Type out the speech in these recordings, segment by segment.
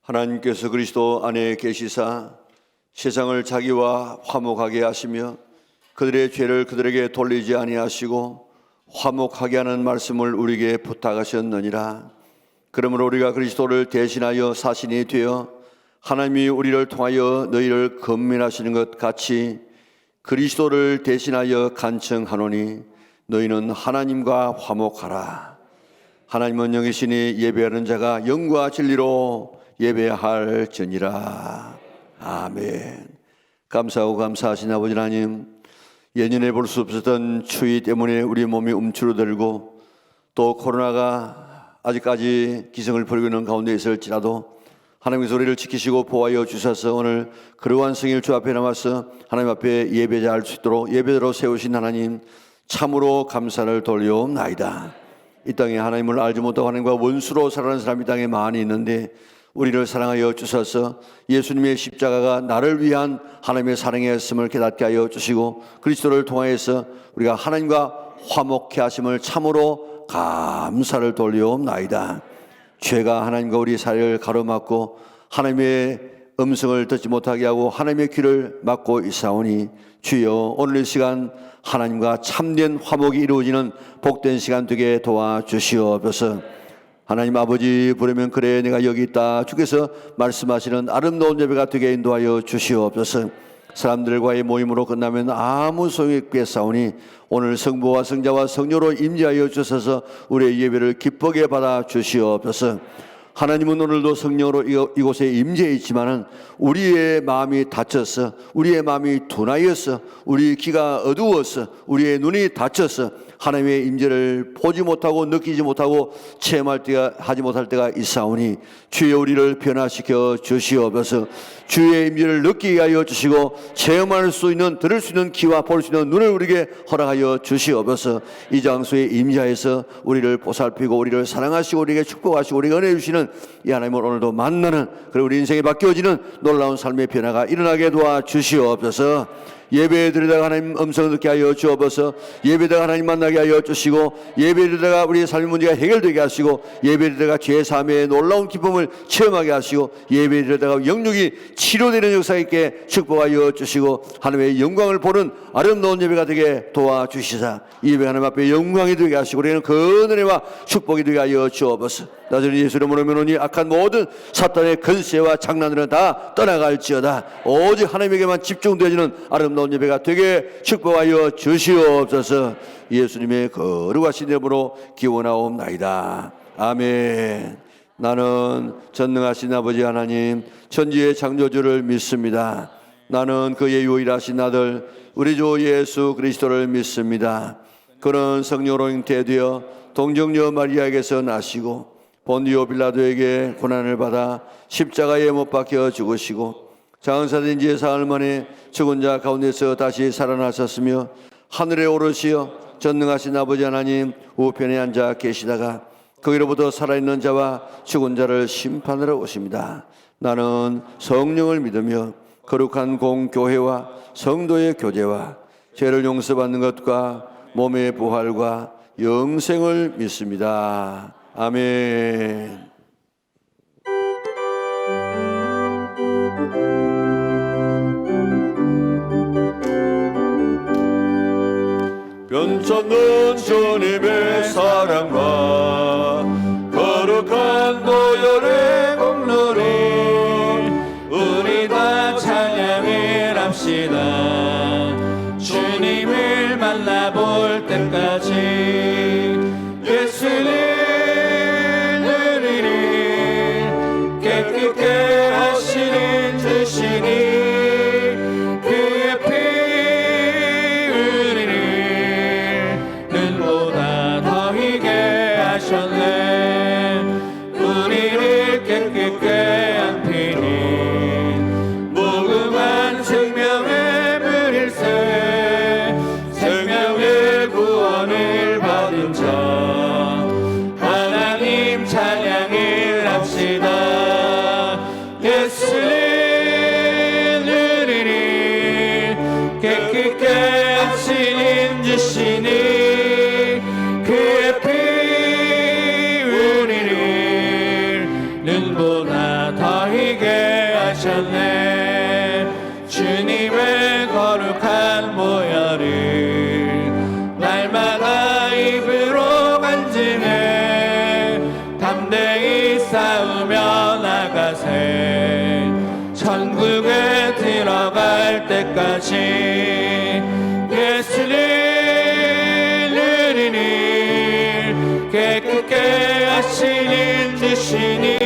하나님께서 그리스도 안에 계시사 세상을 자기와 화목하게 하시며 그들의 죄를 그들에게 돌리지 아니하시고 화목하게 하는 말씀을 우리에게 부탁하셨느니라. 그러므로 우리가 그리스도를 대신하여 사신이 되어 하나님이 우리를 통하여 너희를 건면하시는 것 같이 그리스도를 대신하여 간청하노니 너희는 하나님과 화목하라. 하나님은 영이시니 예배하는 자가 영과 진리로 예배할지니라. 아멘. 감사하고 감사하신 아버지 하나님, 예년에 볼 수 없었던 추위 때문에 우리 몸이 움츠러들고 또 코로나가 아직까지 기승을 부리고 있는 가운데 있을지라도 하나님의 소리를 지키시고 보호하여 주셔서 오늘 그러한 성일 주 앞에 남아서 하나님 앞에 예배자 할 수 있도록 예배자로 세우신 하나님, 참으로 감사를 돌려옵나이다. 이 땅에 하나님을 알지 못하고 하나님과 원수로 살아가는 사람이 이 땅에 많이 있는데 우리를 사랑하여 주셔서 예수님의 십자가가 나를 위한 하나님의 사랑이었음을 깨닫게 하여 주시고 그리스도를 통하여서 우리가 하나님과 화목케 하심을 참으로 감사를 돌려옵나이다. 죄가 하나님과 우리 사이를 가로막고 하나님의 음성을 듣지 못하게 하고 하나님의 귀를 막고 있사오니 주여 오늘 이 시간 하나님과 참된 화목이 이루어지는 복된 시간 되게 도와주시옵소서. 하나님 아버지, 부르면 그래 내가 여기 있다 주께서 말씀하시는 아름다운 예배가 되게 인도하여 주시옵소서. 사람들과의 모임으로 끝나면 아무 소용이 없겠사오니 오늘 성부와 성자와 성녀로 임재하여 주셔서 우리의 예배를 기쁘게 받아 주시옵소서. 하나님은 오늘도 성령으로 이곳에 임재해 있지만은 우리의 마음이 닫혀서, 우리의 마음이 둔하여서, 우리 귀가 어두워서, 우리의 눈이 닫혀서 하나님의 임재를 보지 못하고 느끼지 못하고 체험할 때가 하지 못할 때가 있사오니 주의 우리를 변화시켜 주시옵소서. 주의 임재를 느끼게 하여 주시고 체험할 수 있는, 들을 수 있는 귀와 볼 수 있는 눈을 우리에게 허락하여 주시옵소서. 이 장소에 임재하여서 우리를 보살피고 우리를 사랑하시고 우리에게 축복하시고 우리가 은혜 주시는 이 하나님을 오늘도 만나는, 그리고 우리 인생이 바뀌어지는 놀라운 삶의 변화가 일어나게 도와주시옵소서. 예배에 드리다가 하나님 음성을 듣게 하여 주옵소서. 예배에다가 하나님 만나게 하여 주시고 예배에다가 우리의 삶의 문제가 해결되게 하시고 예배에다가 죄사함의 놀라운 기쁨을 체험하게 하시고 예배에다가 영육이 치료되는 역사 있게 축복하여 주시고 하나님의 영광을 보는 아름다운 예배가 되게 도와주시사 예배 하나님 앞에 영광이 되게 하시고 우리는 그 은혜와 축복이 되게 하여 주옵소서. 나중에 예수 이름으로 명하노니 악한 모든 사탄의 근세와 장난들은 다 떠나갈지어다. 오직 하나님에게만 집중되어지는 아름다운 예배가 되게 축복하여 주시옵소서. 예수님의 거룩하신 이름으로 기원하옵나이다. 아멘. 나는 전능하신 아버지 하나님 천지의 창조주를 믿습니다. 나는 그의 유일하신 아들 우리 주 예수 그리스도를 믿습니다. 그는 성령으로 잉태되어 동정녀 마리아에게서 나시고 본디오 빌라도에게 고난을 받아 십자가에 못 박혀 죽으시고 장사된 지 사흘 만에 죽은 자 가운데서 다시 살아나셨으며 하늘에 오르시어 전능하신 아버지 하나님 우편에 앉아 계시다가 거기로부터 살아있는 자와 죽은 자를 심판하러 오십니다. 나는 성령을 믿으며 거룩한 공교회와 성도의 교제와 죄를 용서받는 것과 몸의 부활과 영생을 믿습니다. 아멘. 변찮는 주님의 사랑과 거룩한 보혈의 공로로 우리 다 찬양을 합시다. 주님을 만나볼 때까지 예수를 누리니 깨끗게 하시는 주시니 그의 피 우리를 눈보다 더 희게 하셨네. 우리를 깨끗게 한 피니 무궁한 생명의 물일새 생명의 구원을 받아 하셨네. 주님의 거룩한 보혈을 날마다 입으로 간증해 담대히 싸우며 나가세. 천국에 들어갈 때까지 예수를 누리니 깨끗게 하시는 주시니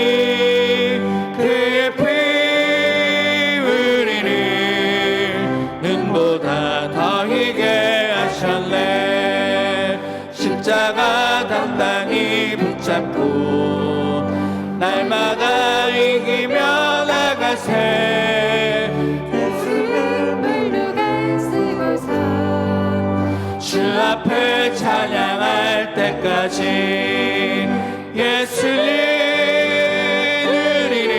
그의 피 우리를 눈보다 더 희게 하셨네. 십자가 단단히 붙잡고 날마다 이기며 나가세. 예수를 물러간 쓰고서 주 앞에 찬양할 때까지 예수를 누리니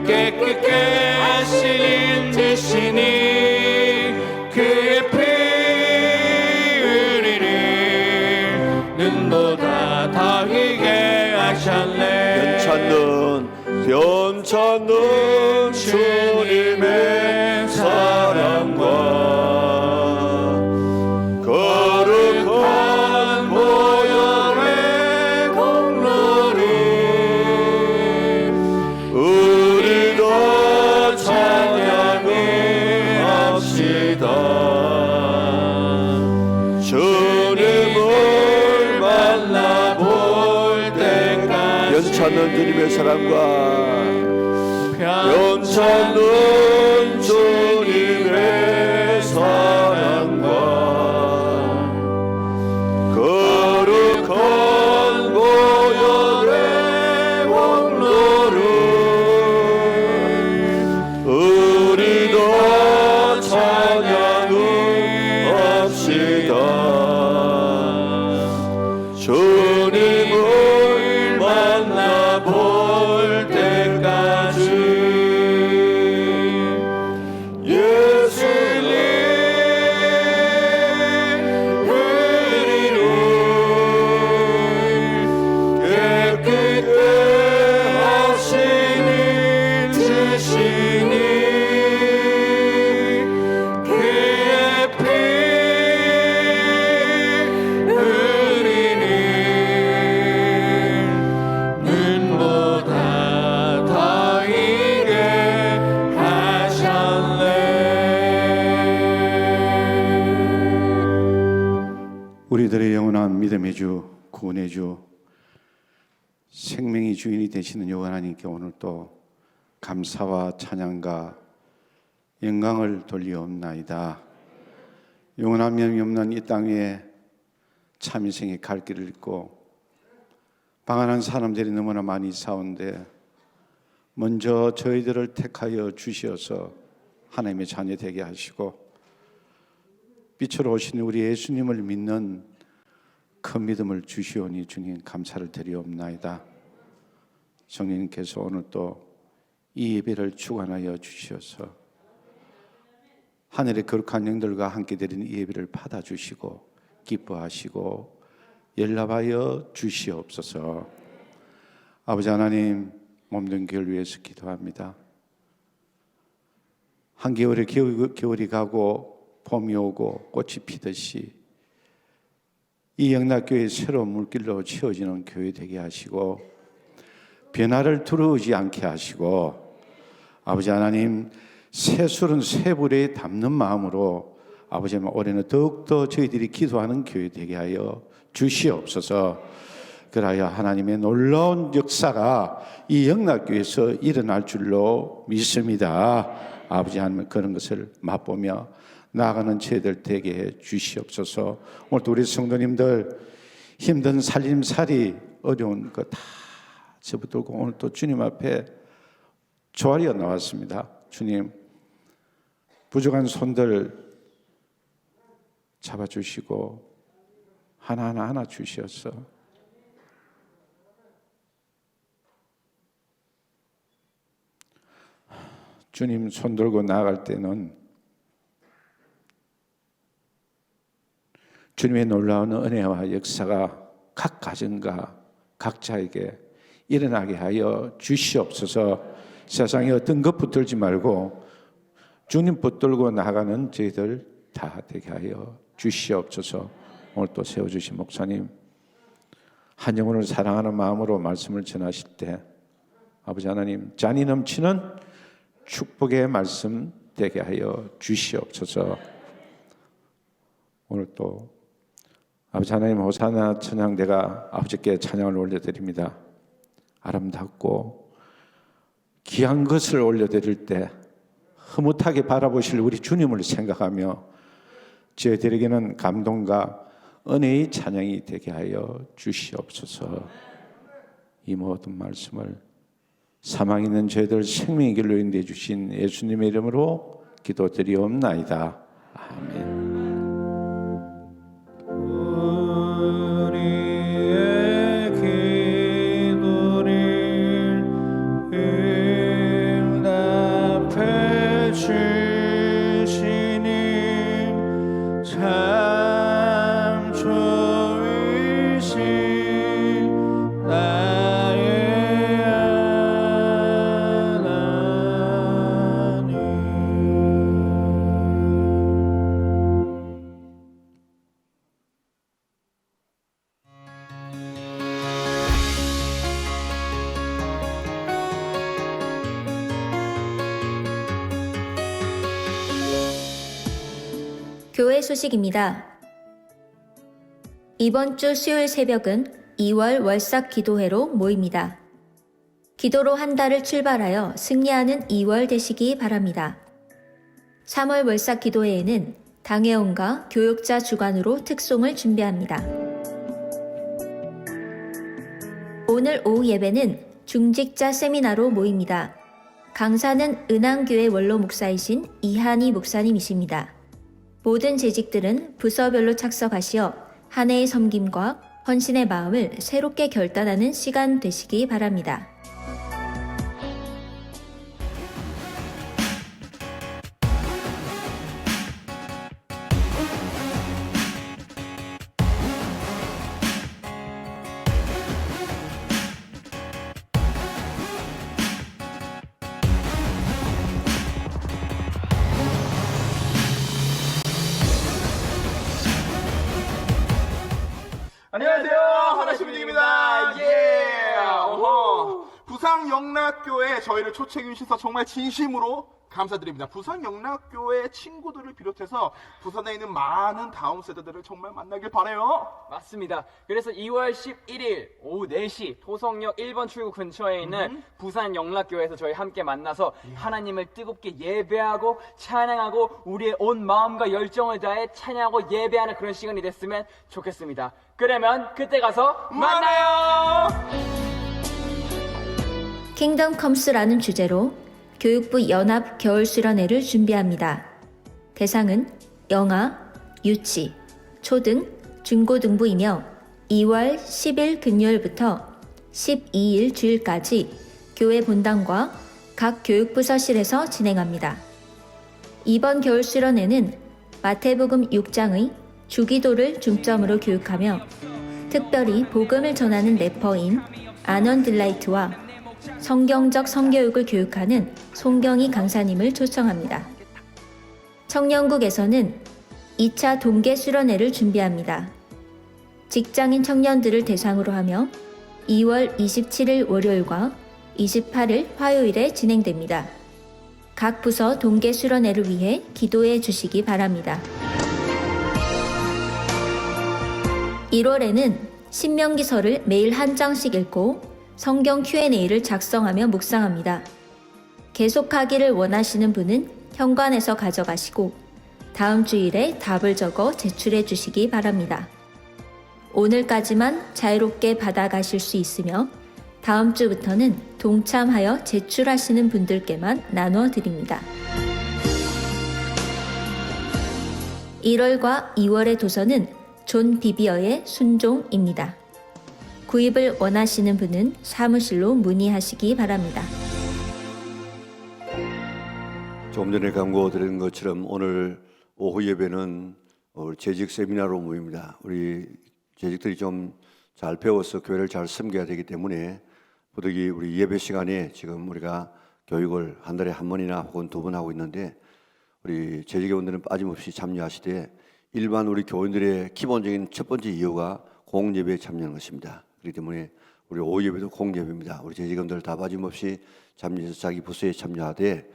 깨끗게 하시는 주시니 그의 피 우리를 눈보다 더 희게 하셨네. 변찮는 주님의 사랑과 거룩한 보혈의 공로를 우리도 찬양합시다. 주님을 만나볼 때까지 변찮는 주님의 사랑과 변찮는 주님의 사랑과 거룩한 보혈의 공로를 우리도 찬양합시다. 주님을 만나볼 때까지 우리들의 영원한 믿음의 주, 구원의 주, 생명의 주인이 되시는 여호와 하나님께 오늘 또 감사와 찬양과 영광을 돌리옵나이다. 영원한 명이 없는 이 땅에 참 인생의 갈 길을 잃고 방황한 사람들이 너무나 많이 있사온데 먼저 저희들을 택하여 주시어서 하나님의 자녀 되게 하시고 빛으로 오신 우리 예수님을 믿는 큰 믿음을 주시오니 주님 감사를 드리옵나이다. 성령님께서 오늘 또 이 예배를 주관하여 주시어서 하늘의 거룩한 영들과 함께 드리는 이 예배를 받아주시고 기뻐하시고 연락하여 주시옵소서. 아버지 하나님, 몸된 교회를 위해서 기도합니다. 한겨울에 겨울이 가고 봄이 오고 꽃이 피듯이 이 영락교회의 새로운 물길로 채워지는 교회 되게 하시고 변화를 두려우지 않게 하시고 아버지 하나님, 새술은 새불에 담는 마음으로 아버지 하나님 올해는 더욱더 저희들이 기도하는 교회 되게 하여 주시옵소서. 그러하여 하나님의 놀라운 역사가 이 영락교회에서 일어날 줄로 믿습니다. 아버지 하나님, 그런 것을 맛보며 나아가는 저희들 되게 해 주시옵소서. 오늘도 우리 성도님들 힘든 살림살이 어려운 거 다 접어들고 오늘 또 주님 앞에 조아리어 나왔습니다. 주님, 부족한 손들 잡아주시고 하나하나 주시어서 주님 손 들고 나아갈 때는 주님의 놀라운 은혜와 역사가 각 가정과 각자에게 일어나게 하여 주시옵소서. 세상에 어떤 것 붙들지 말고 주님 붙들고 나가는 저희들 다 되게 하여 주시옵소서. 오늘 또 세워주신 목사님 한 영혼을 사랑하는 마음으로 말씀을 전하실 때 아버지 하나님 잔이 넘치는 축복의 말씀 되게 하여 주시옵소서. 오늘 또 아버지 하나님 호사나 찬양대가 아버지께 찬양을 올려드립니다. 아름답고 귀한 것을 올려드릴 때 흐뭇하게 바라보실 우리 주님을 생각하며 저희들에게는 감동과 은혜의 찬양이 되게 하여 주시옵소서. 이 모든 말씀을 사망 있는 저희들 생명의 길로 인도해 주신 예수님의 이름으로 기도드리옵나이다. 아멘. 우리의 기도를 응답해 주시니 참 좋으신 나의 하나님. 교회 소식입니다. 이번 주 수요일 새벽은 2월 월삭 기도회로 모입니다. 기도로 한 달을 출발하여 승리하는 2월 되시기 바랍니다. 3월 월삭 기도회에는 당회원과 교육자 주관으로 특송을 준비합니다. 오늘 오후 예배는 중직자 세미나로 모입니다. 강사는 은항교회 원로 목사이신 이한희 목사님이십니다. 모든 재직들은 부서별로 착석하시어 한 해의 섬김과 헌신의 마음을 새롭게 결단하는 시간 되시기 바랍니다. 안녕하세요, 하나시민입니다. 예. 어허. 부산영락교회 저희를 초청해 주셔서 정말 진심으로 감사드립니다. 부산영락교회 친구들을 비롯해서 부산에 있는 많은 다음 세대들을 정말 만나길 바라요. 맞습니다. 그래서 2월 11일 오후 4시 토성역 1번 출구 근처에 있는 부산 영락교회에서 저희 함께 만나서 하나님을 뜨겁게 예배하고 찬양하고 우리의 온 마음과 열정을 다해 찬양하고 예배하는 그런 시간이 됐으면 좋겠습니다. 그러면 그때 가서 만나요. 킹덤 컴스라는 주제로 교육부 연합 겨울 수련회를 준비합니다. 대상은 영아, 유치, 초등, 중고등부이며 2월 10일 금요일부터 12일 주일까지 교회 본당과 각 교육부서실에서 진행합니다. 이번 겨울 수련회는 마태복음 6장의 주기도를 중점으로 교육하며 특별히 복음을 전하는 래퍼인 아넌 딜라이트와 성경적 성교육을 교육하는 송경희 강사님을 초청합니다. 청년국에서는 2차 동계 수련회를 준비합니다. 직장인 청년들을 대상으로 하며 2월 27일 월요일과 28일 화요일에 진행됩니다. 각 부서 동계 수련회를 위해 기도해 주시기 바랍니다. 1월에는 신명기서를 매일 한 장씩 읽고 성경 Q&A를 작성하며 묵상합니다. 계속하기를 원하시는 분은 현관에서 가져가시고 다음 주일에 답을 적어 제출해 주시기 바랍니다. 오늘까지만 자유롭게 받아가실 수 있으며 다음 주부터는 동참하여 제출하시는 분들께만 나누어 드립니다. 1월과 2월의 도서는 존 비비어의 순종입니다. 구입을 원하시는 분은 사무실로 문의하시기 바랍니다. 조금 전에 광고 드린 것처럼 오늘 오후 예배는 재직 세미나로 모입니다. 우리 재직들이 좀 잘 배워서 교회를 잘 섬겨야 되기 때문에 부득이 우리 예배 시간에 지금 우리가 교육을 한 달에 한 번이나 혹은 두 번 하고 있는데 우리 재직교원들은 빠짐없이 참여하시되 일반 우리 교인들의 기본적인 첫 번째 이유가 공예배에 참여하는 것입니다. 그렇기 때문에 우리 오예배도 공예배입니다. 우리 재직원들 다 빠짐없이 참여해서 자기 부서에 참여하되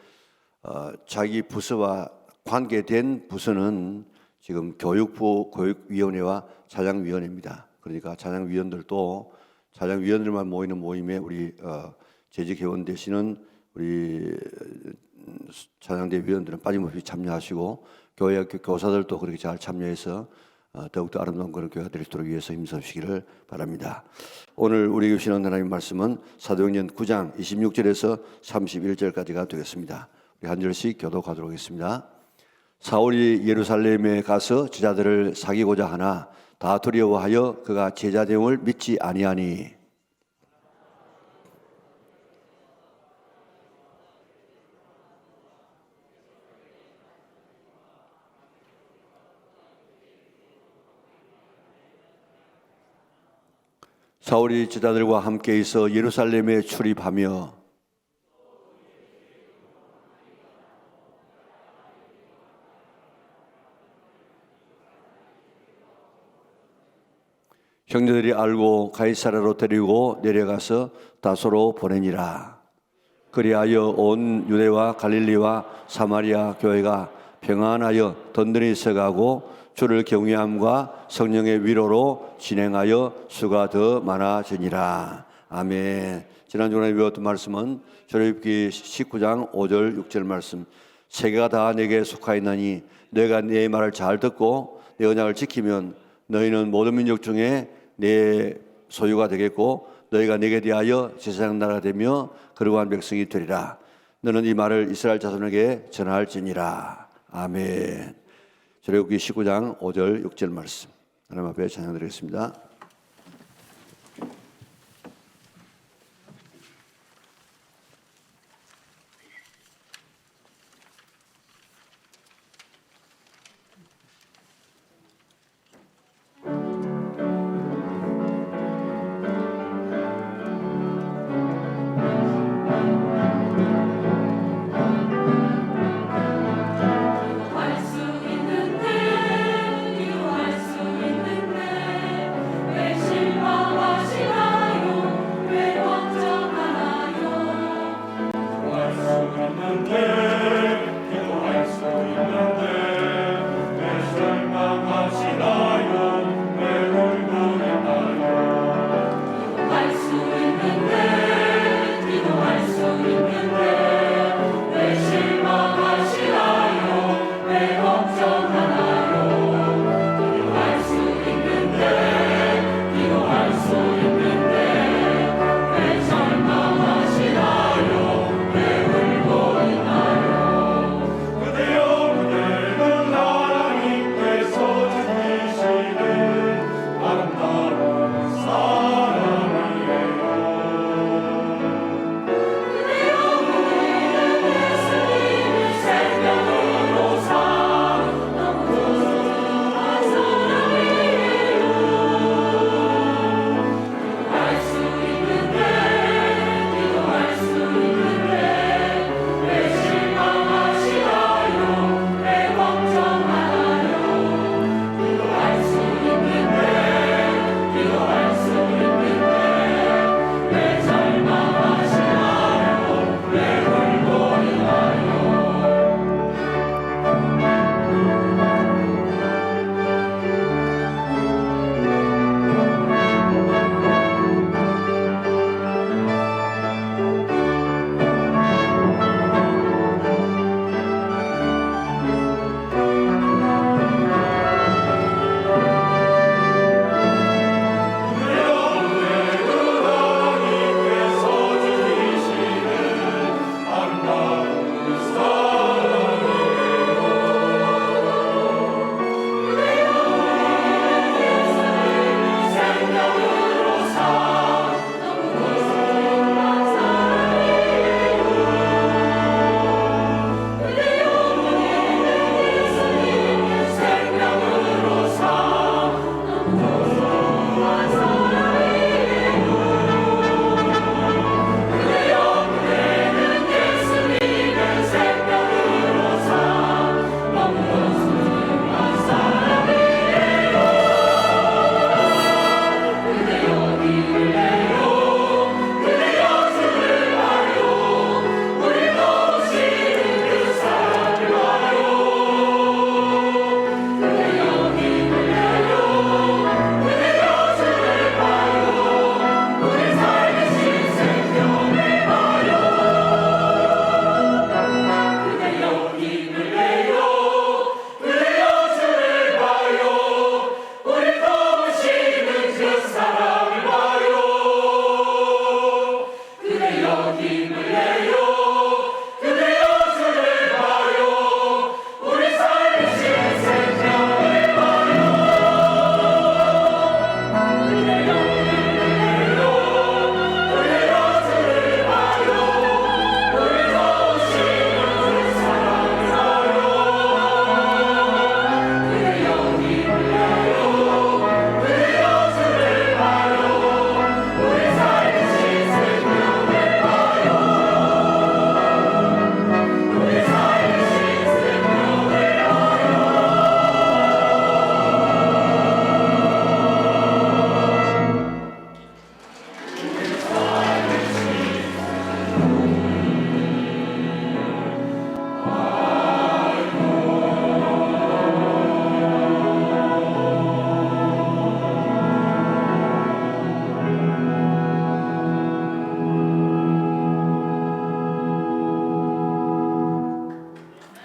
자기 부서와 관계된 부서는 지금 교육부 교육위원회와 차장위원회입니다. 그러니까 차장위원들도 차장위원들만 모이는 모임에 우리 재직회원 되시는 우리 차장대 위원들은 빠짐없이 참여하시고 교회 교사들도 그렇게 잘 참여해서 더욱더 아름다운 그런 교회가 될 수 있도록 위해서 힘쓰시기를 바랍니다. 오늘 우리 교시는 하나님 말씀은 사도행전 9장 26절에서 31절까지가 되겠습니다. 우리 한 절씩 교독하도록 하겠습니다. 사울이 예루살렘에 가서 제자들을 사귀고자 하나 다 두려워하여 그가 제자 되음을 믿지 아니하니 사울이 제자들과 함께 있어 예루살렘에 출입하며 형제들이 알고 가이사랴로 데리고 내려가서 다소로 보내니라. 그리하여 온 유대와 갈릴리와 사마리아 교회가 평안하여 든든히 서가고 주를 경외함과 성령의 위로로 진행하여 수가 더 많아지니라. 아멘. 지난주에 배웠던 말씀은 출애굽기 19장 5절 6절 말씀. 세계가 다 내게 속하였나니 너희가 내 말을 잘 듣고 내 언약을 지키면 너희는 모든 민족 중에 내 소유가 되겠고 너희가 내게 대하여 제사장 나라가 되며 거룩한 백성이 되리라. 너는 이 말을 이스라엘 자손에게 전할지니라. 아멘. 출애굽기 19장 5절 6절 말씀 하나님 앞에 찬양드리겠습니다. 할 수 있는데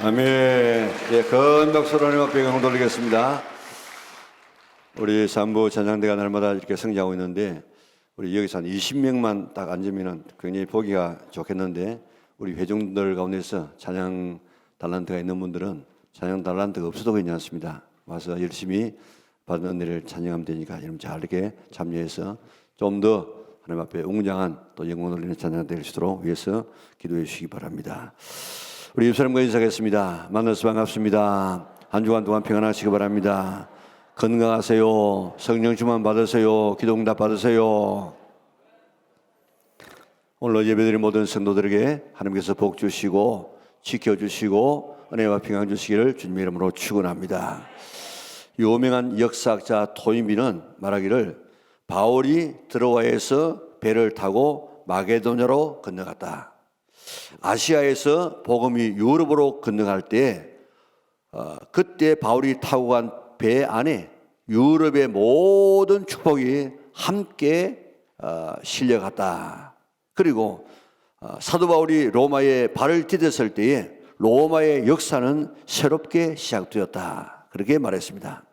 아멘. 예, 큰 박수로 하나님 앞에 영광 돌리겠습니다. 우리 산부 찬양대가 날마다 이렇게 성장하고 있는데 우리 여기서 한 20명만 딱 앉으면 굉장히 보기가 좋겠는데 우리 회중들 가운데서 찬양 달란트가 있는 분들은 찬양 달란트가 없어도 괜찮습니다. 와서 열심히 받은 은혜를 찬양하면 되니까 여러분 잘 이렇게 참여해서 좀 더 하나님 앞에 웅장한 또 영광 돌리는 찬양 될 수 있도록 위해서 기도해 주시기 바랍니다. 우리 입사람과 인사하겠습니다. 만나서 반갑습니다. 한 주간 동안 평안하시기 바랍니다. 건강하세요. 성령 충만 받으세요. 기도응답 받으세요. 오늘 예배드린 모든 성도들에게 하나님께서 복 주시고 지켜주시고 은혜와 평안 주시기를 주님의 이름으로 축원합니다. 유명한 역사학자 토인비는 말하기를 바울이 드로아에서 배를 타고 마게도냐로 건너갔다. 아시아에서 복음이 유럽으로 건너갈 때 그때 바울이 타고 간 배 안에 유럽의 모든 축복이 함께 실려갔다. 그리고 사도 바울이 로마에 발을 디뎠을 때에 로마의 역사는 새롭게 시작되었다. 그렇게 말했습니다.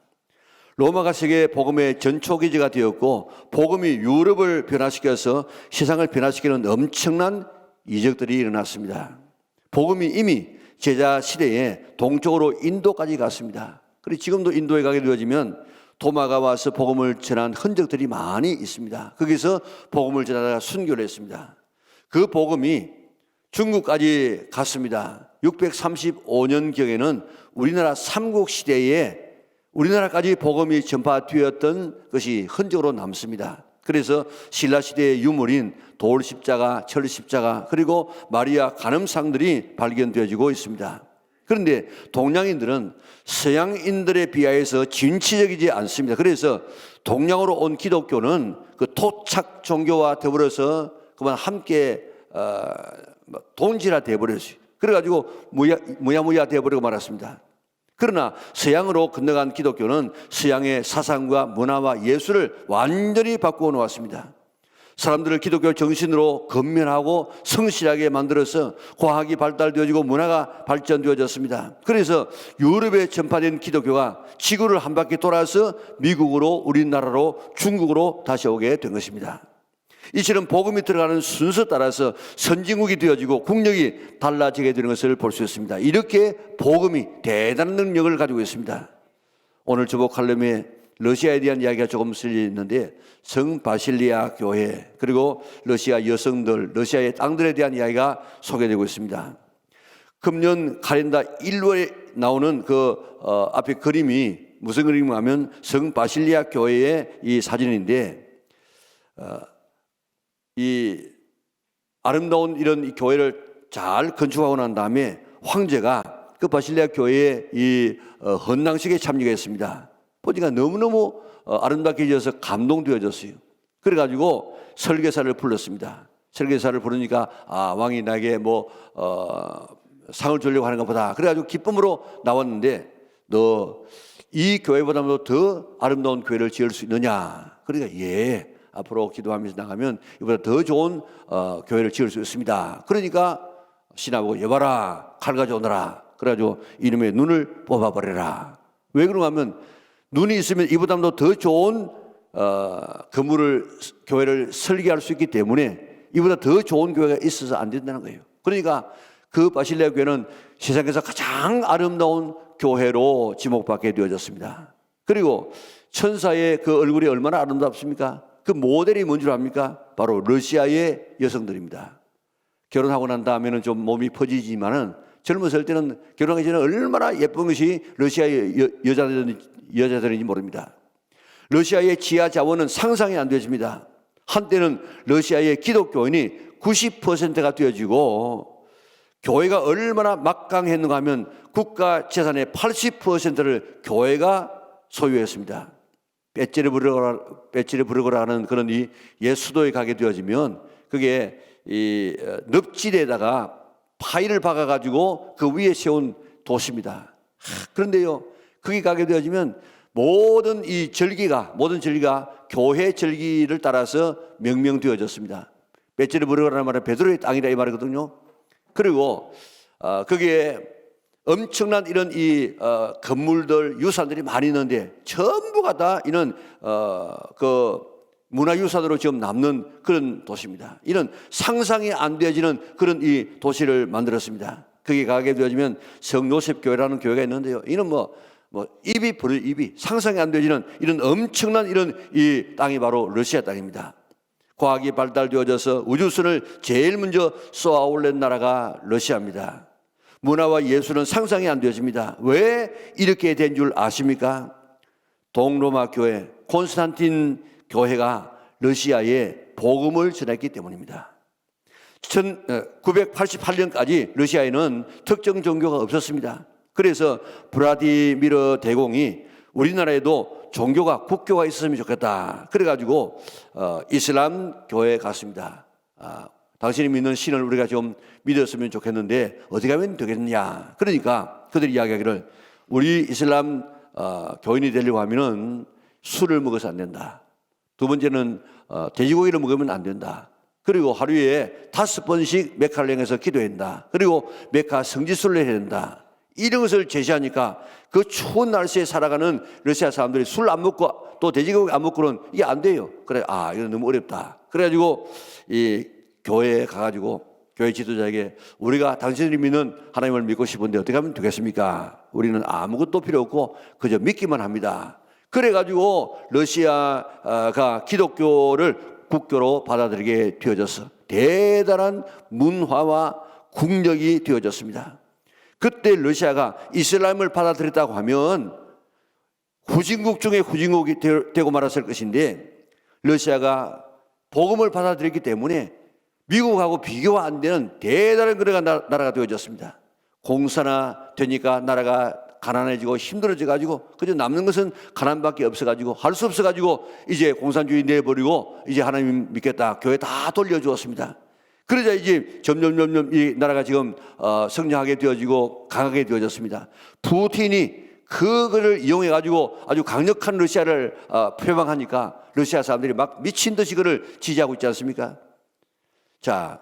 로마가 세계 복음의 전초기지가 되었고 복음이 유럽을 변화시켜서 세상을 변화시키는 엄청난 이적들이 일어났습니다. 복음이 이미 제자 시대에 동쪽으로 인도까지 갔습니다. 그리고 지금도 인도에 가게 되어지면 도마가 와서 복음을 전한 흔적들이 많이 있습니다. 거기서 복음을 전하다가 순교를 했습니다. 그 복음이 중국까지 갔습니다. 635년경에는 우리나라 삼국시대에 우리나라까지 복음이 전파되었던 것이 흔적으로 남습니다. 그래서 신라시대의 유물인 돌십자가, 철십자가 그리고 마리아 간음상들이 발견되어지고 있습니다. 그런데 동양인들은 서양인들에 비하여서 진취적이지 않습니다. 그래서 동양으로 온 기독교는 그 토착 종교와 더불어서 그만 함께 동질화 되어버렸어요. 그래가지고 무야무야 되어버리고 말았습니다. 그러나 서양으로 건너간 기독교는 서양의 사상과 문화와 예술을 완전히 바꾸어 놓았습니다. 사람들을 기독교 정신으로 건면하고 성실하게 만들어서 과학이 발달되어지고 문화가 발전되어졌습니다. 그래서 유럽에 전파된 기독교가 지구를 한 바퀴 돌아서 미국으로 우리나라로 중국으로 다시 오게 된 것입니다. 이처럼 복음이 들어가는 순서 따라서 선진국이 되어지고 국력이 달라지게 되는 것을 볼 수 있습니다. 이렇게 복음이 대단한 능력을 가지고 있습니다. 오늘 주보 칼럼에 러시아에 대한 이야기가 조금 실려 있는데 성 바실리아 교회 그리고 러시아 여성들, 러시아의 땅들에 대한 이야기가 소개되고 있습니다. 금년 칼렌다 1월에 나오는 그 앞에 그림이 무슨 그림인가 하면 성 바실리아 교회의 이 사진인데 이 아름다운 이런 이 교회를 잘 건축하고 난 다음에 황제가 그 바실리아 교회의 이 헌당식에 참여했습니다. 보니까 너무너무 아름답게 지어서 감동되어졌어요. 그래가지고 설계사를 불렀습니다. 설계사를 부르니까 왕이 나에게 상을 주려고 하는 것보다 그래가지고 기쁨으로 나왔는데 너 이 교회보다도 더 아름다운 교회를 지을 수 있느냐? 그러니까 예. 앞으로 기도하면서 나가면 이보다 더 좋은 교회를 지을 수 있습니다. 그러니까 신하고 여봐라 칼 가져오너라. 그래가지고 이놈의 눈을 뽑아버려라. 왜 그런가 하면 눈이 있으면 이보다도 더 좋은 건물을 교회를 설계할 수 있기 때문에 이보다 더 좋은 교회가 있어서 안 된다는 거예요. 그러니까 그 바실레아 교회는 세상에서 가장 아름다운 교회로 지목받게 되어졌습니다. 그리고 천사의 그 얼굴이 얼마나 아름답습니까? 그 모델이 뭔 줄 압니까? 바로 러시아의 여성들입니다. 결혼하고 난 다음에는 좀 몸이 퍼지지만은 젊었을 때는 결혼하기 전에 얼마나 예쁜 것이 러시아의 여자들인지 모릅니다. 러시아의 지하 자원은 상상이 안 되십니다. 한때는 러시아의 기독교인이 90%가 되어지고 교회가 얼마나 막강했는가 하면 국가 재산의 80%를 교회가 소유했습니다. 배지를 부르거라 하는 그런 이 옛 수도에 가게 되어지면 그게 이 늪지대에다가 파이를 박아가지고 그 위에 세운 도시입니다. 그런데요, 거기 가게 되어지면 모든 절기가 교회 절기를 따라서 명명되어졌습니다. 배지를 부르거라는 말은 베드로의 땅이다 이 말이거든요. 그리고 거기에 엄청난 이런 건물들, 유산들이 많이 있는데 전부가 다 이런 그 문화유산으로 지금 남는 그런 도시입니다. 이런 상상이 안 되어지는 그런 이 도시를 만들었습니다. 거기 가게 되어지면 성요셉 교회라는 교회가 있는데요. 이는 입이 상상이 안 되어지는 이런 엄청난 이런 이 땅이 바로 러시아 땅입니다. 과학이 발달되어져서 우주선을 제일 먼저 쏘아 올린 나라가 러시아입니다. 문화와 예술은 상상이 안 되어집니다. 왜 이렇게 된 줄 아십니까? 동로마 교회, 콘스탄틴 교회가 러시아에 복음을 전했기 때문입니다. 1988년까지 러시아에는 특정 종교가 없었습니다. 그래서 브라디미르 대공이 우리나라에도 종교가 국교가 있었으면 좋겠다. 그래가지고 이슬람 교회에 갔습니다. 당신이 믿는 신을 우리가 좀 믿었으면 좋겠는데 어떻게 하면 되겠느냐. 그러니까 그들이 이야기하기를 우리 이슬람 교인이 되려고 하면은 술을 먹어서 안 된다. 두 번째는 돼지고기를 먹으면 안 된다. 그리고 하루에 5번씩 메카를 향해서 기도해야 된다. 그리고 메카 성지순례를 해야 된다. 이런 것을 제시하니까 그 추운 날씨에 살아가는 러시아 사람들이 술 안 먹고 또 돼지고기 안 먹고는 이게 안 돼요. 그래, 이건 너무 어렵다. 그래가지고 이 교회에 가가지고 교회 지도자에게 우리가 당신들이 믿는 하나님을 믿고 싶은데 어떻게 하면 되겠습니까? 우리는 아무것도 필요 없고 그저 믿기만 합니다. 그래가지고 러시아가 기독교를 국교로 받아들이게 되어져서 대단한 문화와 국력이 되어졌습니다. 그때 러시아가 이슬람을 받아들였다고 하면 후진국 중에 후진국이 되고 말았을 것인데 러시아가 복음을 받아들였기 때문에 미국하고 비교가 안 되는 대단한 그런 나라가 되어졌습니다. 공사나 되니까 나라가 가난해지고 힘들어져가지고 그저 남는 것은 가난밖에 없어가지고 할 수 없어가지고 이제 공산주의 내버리고 이제 하나님 믿겠다. 교회 다 돌려주었습니다. 그러자 이제 점점 이 나라가 지금 성장하게 되어지고 강하게 되어졌습니다. 푸틴이 그거를 이용해가지고 아주 강력한 러시아를 표방하니까 러시아 사람들이 막 미친 듯이 그를 지지하고 있지 않습니까? 자,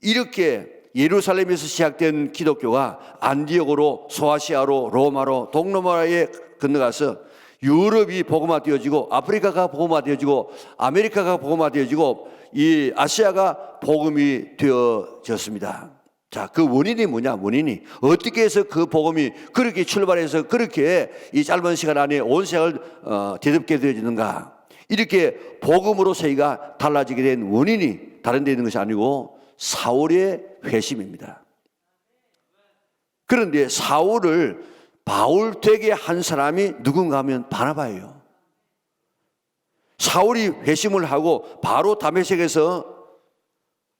이렇게 예루살렘에서 시작된 기독교가 안디옥으로 소아시아로 로마로 동로마에 건너가서 유럽이 복음화되어지고 아프리카가 복음화되어지고 아메리카가 복음화되어지고 이 아시아가 복음이 되어졌습니다. 자, 그 원인이 뭐냐? 원인이 어떻게 해서 그 복음이 그렇게 출발해서 그렇게 이 짧은 시간 안에 온 세상을 대덮게 되어지는가? 이렇게 복음으로 세계가 달라지게 된 원인이 다른 데 있는 것이 아니고 사울의 회심입니다. 그런데 사울을 바울 되게 한 사람이 누군가 하면 바나바예요. 사울이 회심을 하고 바로 다메섹에서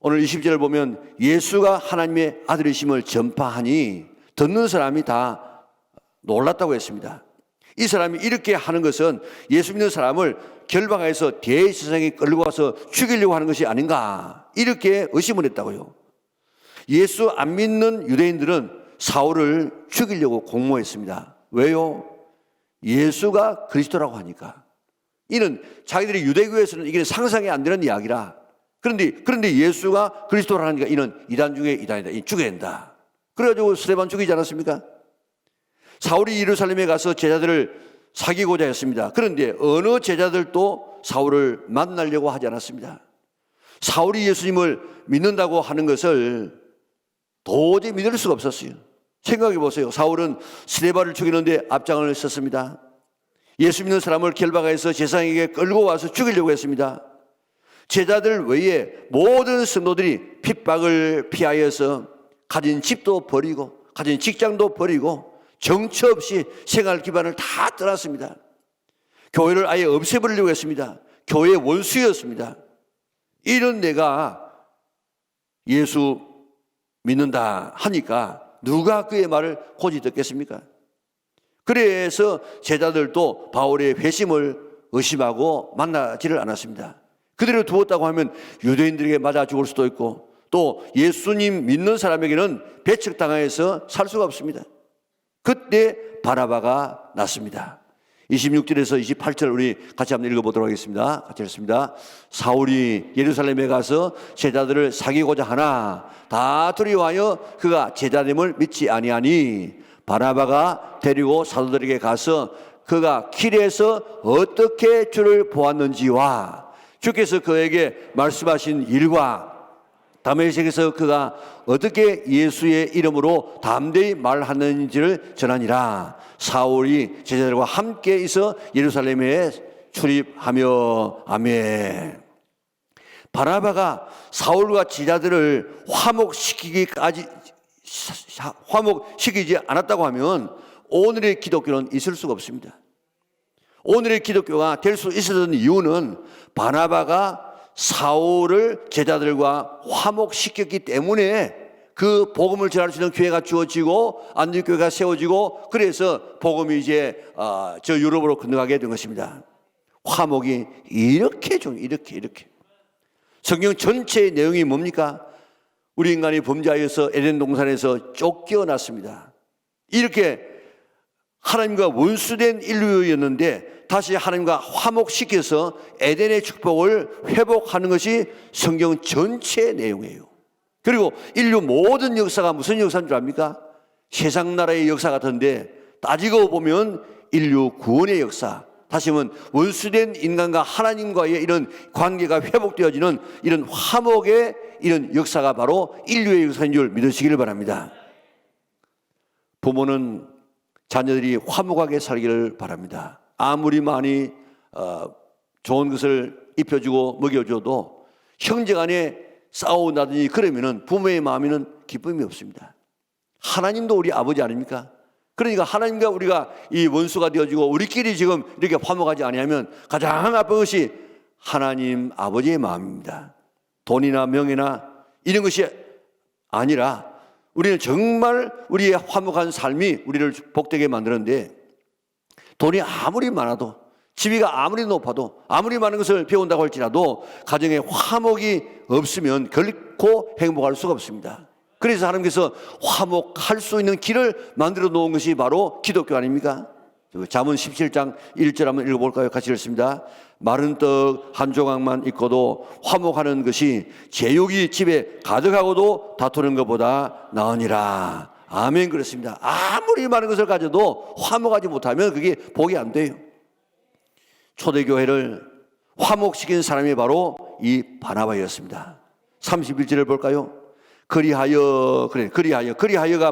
오늘 20절을 보면 예수가 하나님의 아들이심을 전파하니 듣는 사람이 다 놀랐다고 했습니다. 이 사람이 이렇게 하는 것은 예수 믿는 사람을 결박해서 대제사장에 끌고 와서 죽이려고 하는 것이 아닌가 이렇게 의심을 했다고요. 예수 안 믿는 유대인들은 사울을 죽이려고 공모했습니다. 왜요? 예수가 그리스도라고 하니까. 이는 자기들이 유대교에서는 이게 상상이 안 되는 이야기라. 그런데 예수가 그리스도라고 하니까 이는 이단 중에 이단이다. 이 죽여야 된다. 그래가지고 스데반 죽이지 않았습니까? 사울이 예루살렘에 가서 제자들을 사귀고자 했습니다. 그런데 어느 제자들도 사울을 만나려고 하지 않았습니다. 사울이 예수님을 믿는다고 하는 것을 도저히 믿을 수가 없었어요. 생각해 보세요. 사울은 스데반을 죽이는데 앞장을 섰습니다. 예수 믿는 사람을 결박해서 제사장에게 끌고 와서 죽이려고 했습니다. 제자들 외에 모든 성도들이 핍박을 피하여서 가진 집도 버리고 가진 직장도 버리고 정처 없이 생활 기반을 다 떠났습니다. 교회를 아예 없애버리려고 했습니다. 교회의 원수였습니다. 이런 내가 예수 믿는다 하니까 누가 그의 말을 고지 듣겠습니까? 그래서 제자들도 바울의 회심을 의심하고 만나지를 않았습니다. 그대로 두었다고 하면 유대인들에게 맞아 죽을 수도 있고 또 예수님 믿는 사람에게는 배척당해서 살 수가 없습니다. 그때 바나바가 났습니다. 26절에서 28절 우리 같이 한번 읽어보도록 하겠습니다. 같이 읽습니다. 사울이 예루살렘에 가서 제자들을 사귀고자 하나 다 두려워하여 그가 제자됨을 믿지 아니하니 바나바가 데리고 사도들에게 가서 그가 길에서 어떻게 주를 보았는지와 주께서 그에게 말씀하신 일과 다메섹에서 그가 어떻게 예수의 이름으로 담대히 말하는지를 전하니라. 사울이 제자들과 함께 있어 예루살렘에 출입하며. 아멘. 바나바가 사울과 제자들을 화목시키지 않았다고 하면 오늘의 기독교는 있을 수가 없습니다. 오늘의 기독교가 될 수 있었던 이유는 바나바가 사울을 제자들과 화목시켰기 때문에 그 복음을 전할 수 있는 교회가 주어지고 안디옥교회가 세워지고 그래서 복음이 이제 저 유럽으로 건너가게 된 것입니다. 화목이 이렇게 이렇게 성경 전체의 내용이 뭡니까? 우리 인간이 범죄하여서 에덴 동산에서 쫓겨났습니다. 이렇게 하나님과 원수된 인류였는데 다시 하나님과 화목시켜서 에덴의 축복을 회복하는 것이 성경 전체의 내용이에요. 그리고 인류 모든 역사가 무슨 역사인 줄 압니까? 세상 나라의 역사 같은데 따지고 보면 인류 구원의 역사, 다시 말하면 원수된 인간과 하나님과의 이런 관계가 회복되어지는 이런 화목의 이런 역사가 바로 인류의 역사인 줄 믿으시기를 바랍니다. 부모는 자녀들이 화목하게 살기를 바랍니다. 아무리 많이 좋은 것을 입혀주고 먹여줘도 형제간에 싸운다든지 그러면은 부모의 마음에는 기쁨이 없습니다. 하나님도 우리 아버지 아닙니까? 그러니까 하나님과 우리가 이 원수가 되어지고 우리끼리 지금 이렇게 화목하지 아니하면 가장 아픈 것이 하나님 아버지의 마음입니다. 돈이나 명예나 이런 것이 아니라 우리는 정말 우리의 화목한 삶이 우리를 복되게 만드는데 돈이 아무리 많아도 지위가 아무리 높아도 아무리 많은 것을 배운다고 할지라도 가정에 화목이 없으면 결코 행복할 수가 없습니다. 그래서 하나님께서 화목할 수 있는 길을 만들어 놓은 것이 바로 기독교 아닙니까? 잠언 17장 1절 한번 읽어볼까요? 같이 읽습니다. 마른 떡 한 조각만 있고도 화목하는 것이 제육이 집에 가득하고도 다투는 것보다 나으니라. 아멘. 그렇습니다. 아무리 많은 것을 가져도 화목하지 못하면 그게 복이 안 돼요. 초대교회를 화목시킨 사람이 바로 이 바나바였습니다. 31절을 볼까요? 그리하여가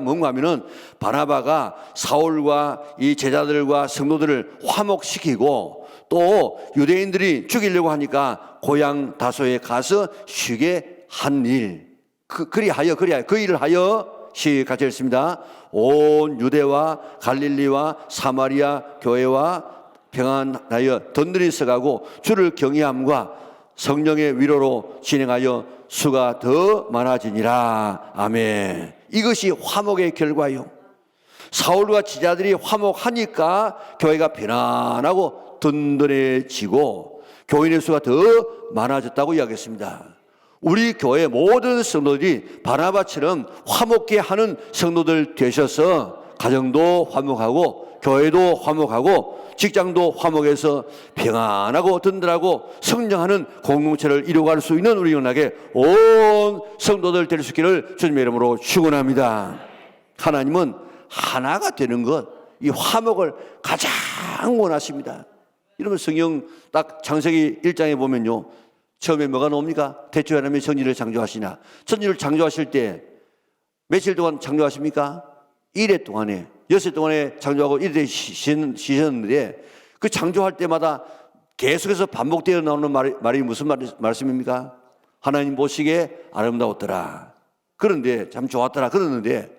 뭔가 하면은 바나바가 사울과 이 제자들과 성도들을 화목시키고 또 유대인들이 죽이려고 하니까 고향 다소에 가서 쉬게 한 일. 그리하여 그 일을 하여 같이 읽습니다. 온 유대와 갈릴리와 사마리아 교회와 평안하여 든든히 서가고 주를 경외함과 성령의 위로로 진행하여 수가 더 많아지니라. 아멘. 이것이 화목의 결과요. 사울과 제자들이 화목하니까 교회가 편안하고 든든해지고 교인의 수가 더 많아졌다고 이야기했습니다. 우리 교회 모든 성도들이 바나바처럼 화목케 하는 성도들 되셔서 가정도 화목하고 교회도 화목하고 직장도 화목해서 평안하고 든든하고 성장하는 공동체를 이루어갈 수 있는 우리 영락의 온 성도들 될 수 있기를 주님의 이름으로 축원합니다. 하나님은 하나가 되는 것, 이 화목을 가장 원하십니다. 이러면 성경 딱 창세기 1장에 보면요, 처음에 뭐가 나옵니까? 태초에 하나님이 천지를 창조하시나. 천지를 창조하실 때 며칠 동안 창조하십니까? 1회 동안에, 6일 동안에 창조하고 1회 쉬셨는데 그 창조할 때마다 계속해서 반복되어 나오는 말이 무슨 말씀입니까? 하나님 보시기에 아름다웠더라. 그런데 참 좋았더라. 그러는데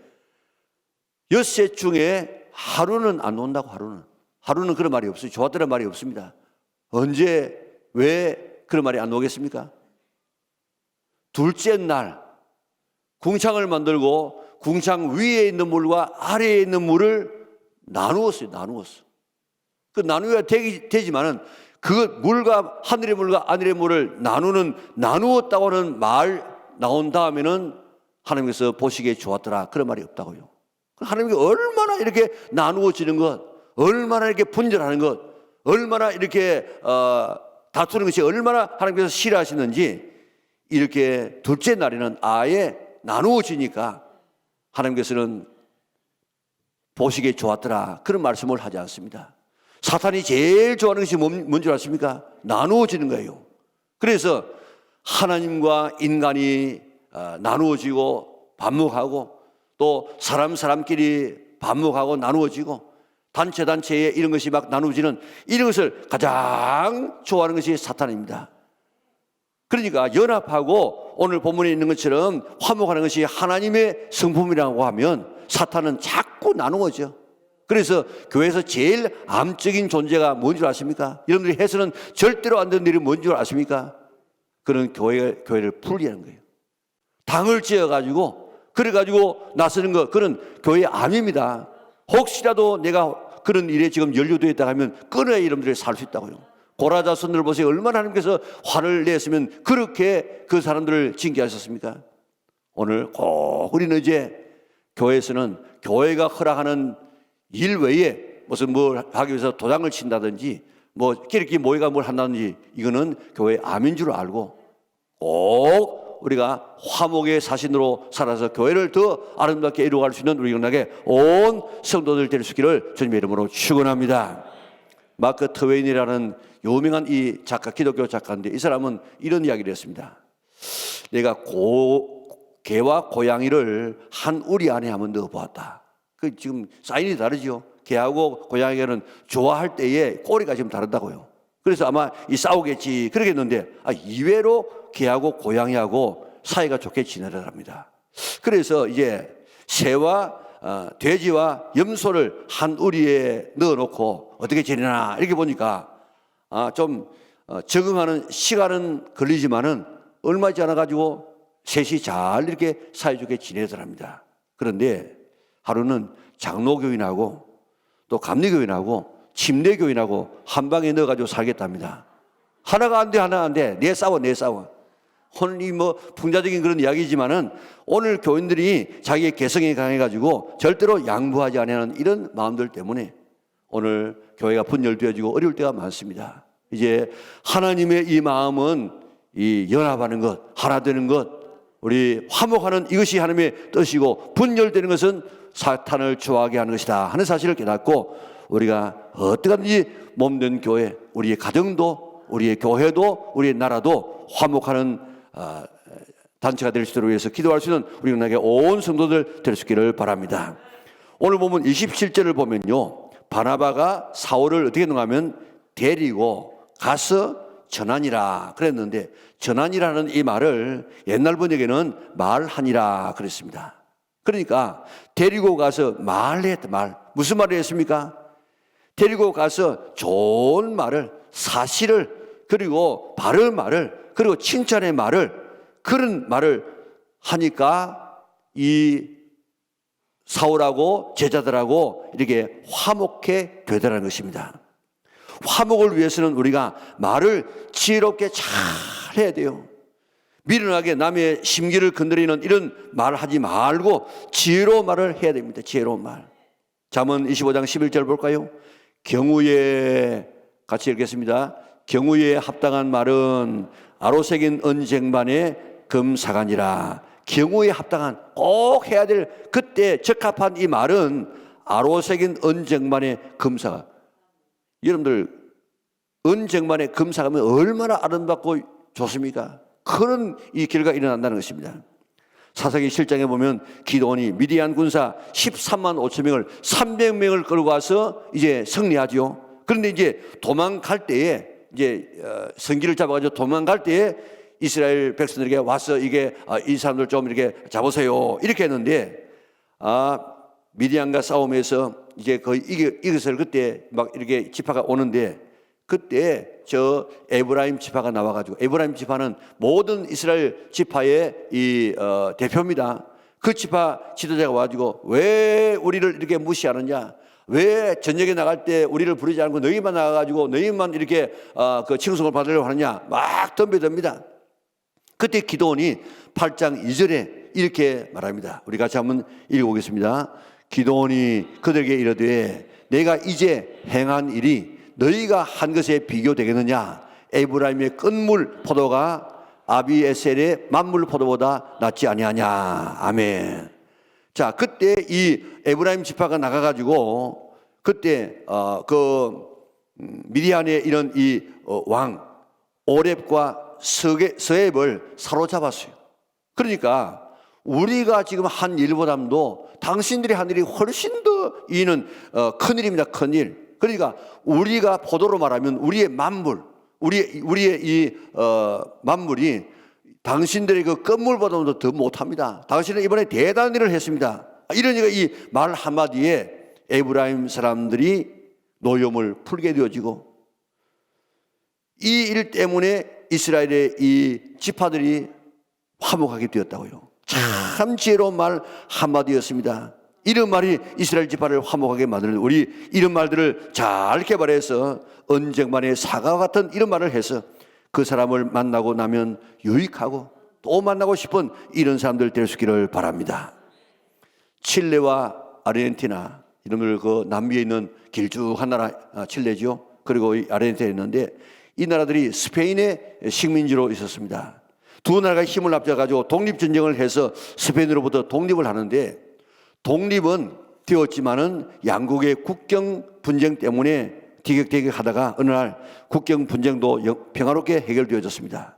엿새 중에 하루는 안 온다고. 하루는 그런 말이 없어요. 좋았더라 말이 없습니다. 언제 왜 그런 말이 안 오겠습니까? 둘째 날 궁창을 만들고 궁창 위에 있는 물과 아래에 있는 물을 나누었어요. 그 나누어야 되지만은 그 물과 하늘의 물과 하늘의 물을 나누었다고 하는 말 나온 다음에는 하나님께서 보시기에 좋았더라. 그런 말이 없다고요. 하나님께 얼마나 이렇게 나누어지는 것, 얼마나 이렇게 분열하는 것, 얼마나 이렇게 다투는 것이 얼마나 하나님께서 싫어하시는지 이렇게 둘째 날에는 아예 나누어지니까 하나님께서는 보시기에 좋았더라. 그런 말씀을 하지 않습니다. 사탄이 제일 좋아하는 것이 뭔 줄 아십니까? 나누어지는 거예요. 그래서 하나님과 인간이 나누어지고 반목하고 또 사람끼리 반목하고 나누어지고 단체에 이런 것이 막 나누어지는 이런 것을 가장 좋아하는 것이 사탄입니다. 그러니까 연합하고 오늘 본문에 있는 것처럼 화목하는 것이 하나님의 성품이라고 하면 사탄은 자꾸 나누어져. 그래서 교회에서 제일 암적인 존재가 뭔 줄 아십니까? 여러분들이 해서는 절대로 안 되는 일이 뭔 줄 아십니까? 그런 교회를 분리하는 거예요. 당을 지어가지고 그래가지고 나서는 거, 그런 교회의 암입니다. 혹시라도 내가 그런 일에 지금 연루되어 있다 하면 끊어야 여러분들이 살 수 있다고요. 고라자손들 보세요. 얼마나 하나님께서 화를 냈으면 그렇게 그 사람들을 징계하셨습니까? 오늘 꼭 우리는 이제 교회에서는 교회가 허락하는 일 외에 무슨 뭘 하기 위해서 도장을 친다든지 뭐 끼리끼리 모여가 뭘 한다든지 이거는 교회의 암인 줄 알고 꼭 우리가 화목의 사신으로 살아서 교회를 더 아름답게 이루어갈 수 있는 우리 영락에 온 성도들 될 수 있기를 주님의 이름으로 축원합니다. 마크 트웨인이라는 유명한 이 작가, 기독교 작가인데 이 사람은 이런 이야기를 했습니다. 내가 개와 고양이를 한 우리 안에 한번 넣어보았다. 그 지금 사인이 다르죠. 개하고 고양이는 좋아할 때에 꼬리가 지금 다르다고요. 그래서 아마 이 싸우겠지 그러겠는데 이외로 개하고 고양이하고 사이가 좋게 지내라랍니다. 그래서 이제 새와 돼지와 염소를 한 우리에 넣어놓고 어떻게 지내나 이렇게 보니까 좀 적응하는 시간은 걸리지만은 얼마 지않아 가지고 셋이 잘 이렇게 사이좋게 지내더랍니다. 그런데 하루는 장로교인하고 또 감리교인하고 침례교인하고 한 방에 넣어가지고 살겠답니다. 하나가 안 돼. 내 싸워. 오늘 이 뭐 풍자적인 그런 이야기지만은 오늘 교인들이 자기의 개성이 강해가지고 절대로 양보하지 않는 이런 마음들 때문에 오늘 교회가 분열되어지고 어려울 때가 많습니다. 이제 하나님의 이 마음은 이 연합하는 것, 하나 되는 것, 우리 화목하는 이것이 하나님의 뜻이고 분열되는 것은 사탄을 좋아하게 하는 것이다 하는 사실을 깨닫고 우리가 어떠한지 몸된 교회, 우리의 가정도 우리의 교회도 우리의 나라도 화목하는 단체가 될 수 있도록 위해서 기도할 수 있는 우리 은혜에 온 성도들 될 수 있기를 바랍니다. 오늘 보면 27절을 보면요, 바나바가 사울을 어떻게 했는가하면 데리고 가서 전하니라 그랬는데 전하니라는 이 말을 옛날 번역에는 말하니라 그랬습니다. 그러니까 데리고 가서 말했다. 말 무슨 말을 했습니까? 데리고 가서 좋은 말을, 사실을, 그리고 바른 말을, 그리고 칭찬의 말을, 그런 말을 하니까 이 사울하고 제자들하고 이렇게 화목해 되더라는 것입니다. 화목을 위해서는 우리가 말을 지혜롭게 잘 해야 돼요. 미련하게 남의 심기를 건드리는 이런 말을 하지 말고 지혜로운 말을 해야 됩니다. 지혜로운 말. 잠언 25장 11절 볼까요? 경우에, 같이 읽겠습니다. 경우에 합당한 말은 아로새긴 언쟁반의 금사간이라. 경우에 합당한, 꼭 해야 될 그때 적합한 이 말은 아로새긴 언쟁반의 금사간. 여러분들 언쟁반의 금사가면 얼마나 아름답고 좋습니까? 그런 이 결과가 일어난다는 것입니다. 사사기 7장에 보면 기드온이 미디안 군사 13만 5천 명을 300명을 끌고 와서 이제 승리하죠. 그런데 이제 도망갈 때에 이제 성기를 잡아가지고 도망갈 때에 이스라엘 백성들에게 와서 이게 이 사람들 좀 이렇게 잡으세요 이렇게 했는데 미디안과 싸움에서 이제 거의 이것을 그때 막 이렇게 지파가 오는데 그때 저 에브라임 지파가 나와가지고 에브라임 지파는 모든 이스라엘 지파의 이 대표입니다. 그 지파 지도자가 와가지고 왜 우리를 이렇게 무시하느냐? 왜 전쟁에 나갈 때 우리를 부르지 않고 너희만 나가가지고 너희만 이렇게 그 칭송을 받으려고 하느냐? 막 덤벼듭니다. 그때 기드온이 8장 2절에 이렇게 말합니다. 우리 같이 한번 읽어보겠습니다. 기드온이 그들에게 이르되 내가 이제 행한 일이 너희가 한 것에 비교되겠느냐? 에브라임의 끝물 포도가 아비에셀의 만물 포도보다 낫지 아니하냐? 아멘. 자, 그때 이 에브라임 지파가 나가가지고 그때 미디안의 이런 이 왕 오렙과 스웹을 사로잡았어요. 그러니까 우리가 지금 한 일보다도 당신들이 한 일이 훨씬 더 이는 큰 일입니다. 큰 일. 그러니까 우리가 포도로 말하면 우리의 만물, 우리의 이 만물이 당신들의 그 끝물보다도 더 못합니다. 당신은 이번에 대단한 일을 했습니다. 이러니까 이 말 한마디에 에브라임 사람들이 노염을 풀게 되어지고 이 일 때문에 이스라엘의 이 지파들이 화목하게 되었다고요. 참 지혜로운 말 한마디였습니다. 이런 말이 이스라엘 지파를 화목하게 만드는, 우리 이런 말들을 잘 개발해서 언쟁만의 사과와 같은 이런 말을 해서 그 사람을 만나고 나면 유익하고 또 만나고 싶은 이런 사람들 될 수 있기를 바랍니다. 칠레와 아르헨티나, 이름을 그 남미에 있는 길쭉한 나라 칠레죠. 그리고 아르헨티나에 있는데 이 나라들이 스페인의 식민지로 있었습니다. 두 나라가 힘을 합쳐가지고 독립전쟁을 해서 스페인으로부터 독립을 하는데, 독립은 되었지만은 양국의 국경 분쟁 때문에 티격태격하다가 어느 날 국경 분쟁도 평화롭게 해결되어졌습니다.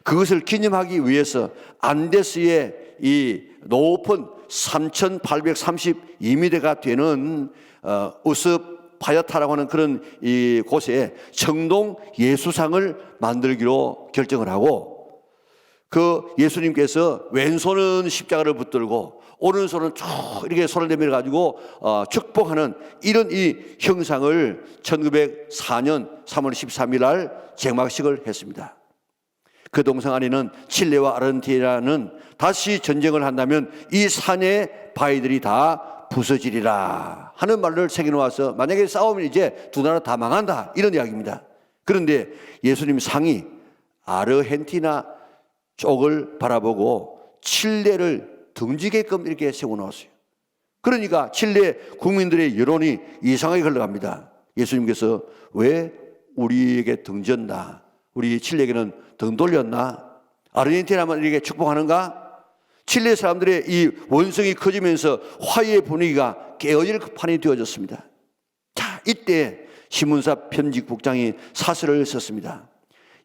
그것을 기념하기 위해서 안데스의 이 높은 3,832m가 되는 우스파야타라고 하는 그런 이 곳에 청동 예수상을 만들기로 결정을 하고, 그 예수님께서 왼손은 십자가를 붙들고 오른손은 쭉 이렇게 손을 내밀어 가지고 축복하는 이런 이 형상을 1904년 3월 13일 날 제막식을 했습니다. 그 동상 안에는 칠레와 아르헨티나는 다시 전쟁을 한다면 이 산의 바위들이 다 부서지리라 하는 말을 새겨놓아서 만약에 싸우면 이제 두 나라 다 망한다 이런 이야기입니다. 그런데 예수님 상이 아르헨티나 쪽을 바라보고 칠레를 등지게끔 이렇게 세워놓았어요. 그러니까 칠레 국민들의 여론이 이상하게 흘러갑니다. 예수님께서 왜 우리에게 등졌나? 우리 칠레에게는 등 돌렸나? 아르헨티나만 이렇게 축복하는가? 칠레 사람들의 이 원성이 커지면서 화해의 분위기가 깨어질 판이 되어졌습니다. 자, 이때 신문사 편집국장이 사설을 썼습니다.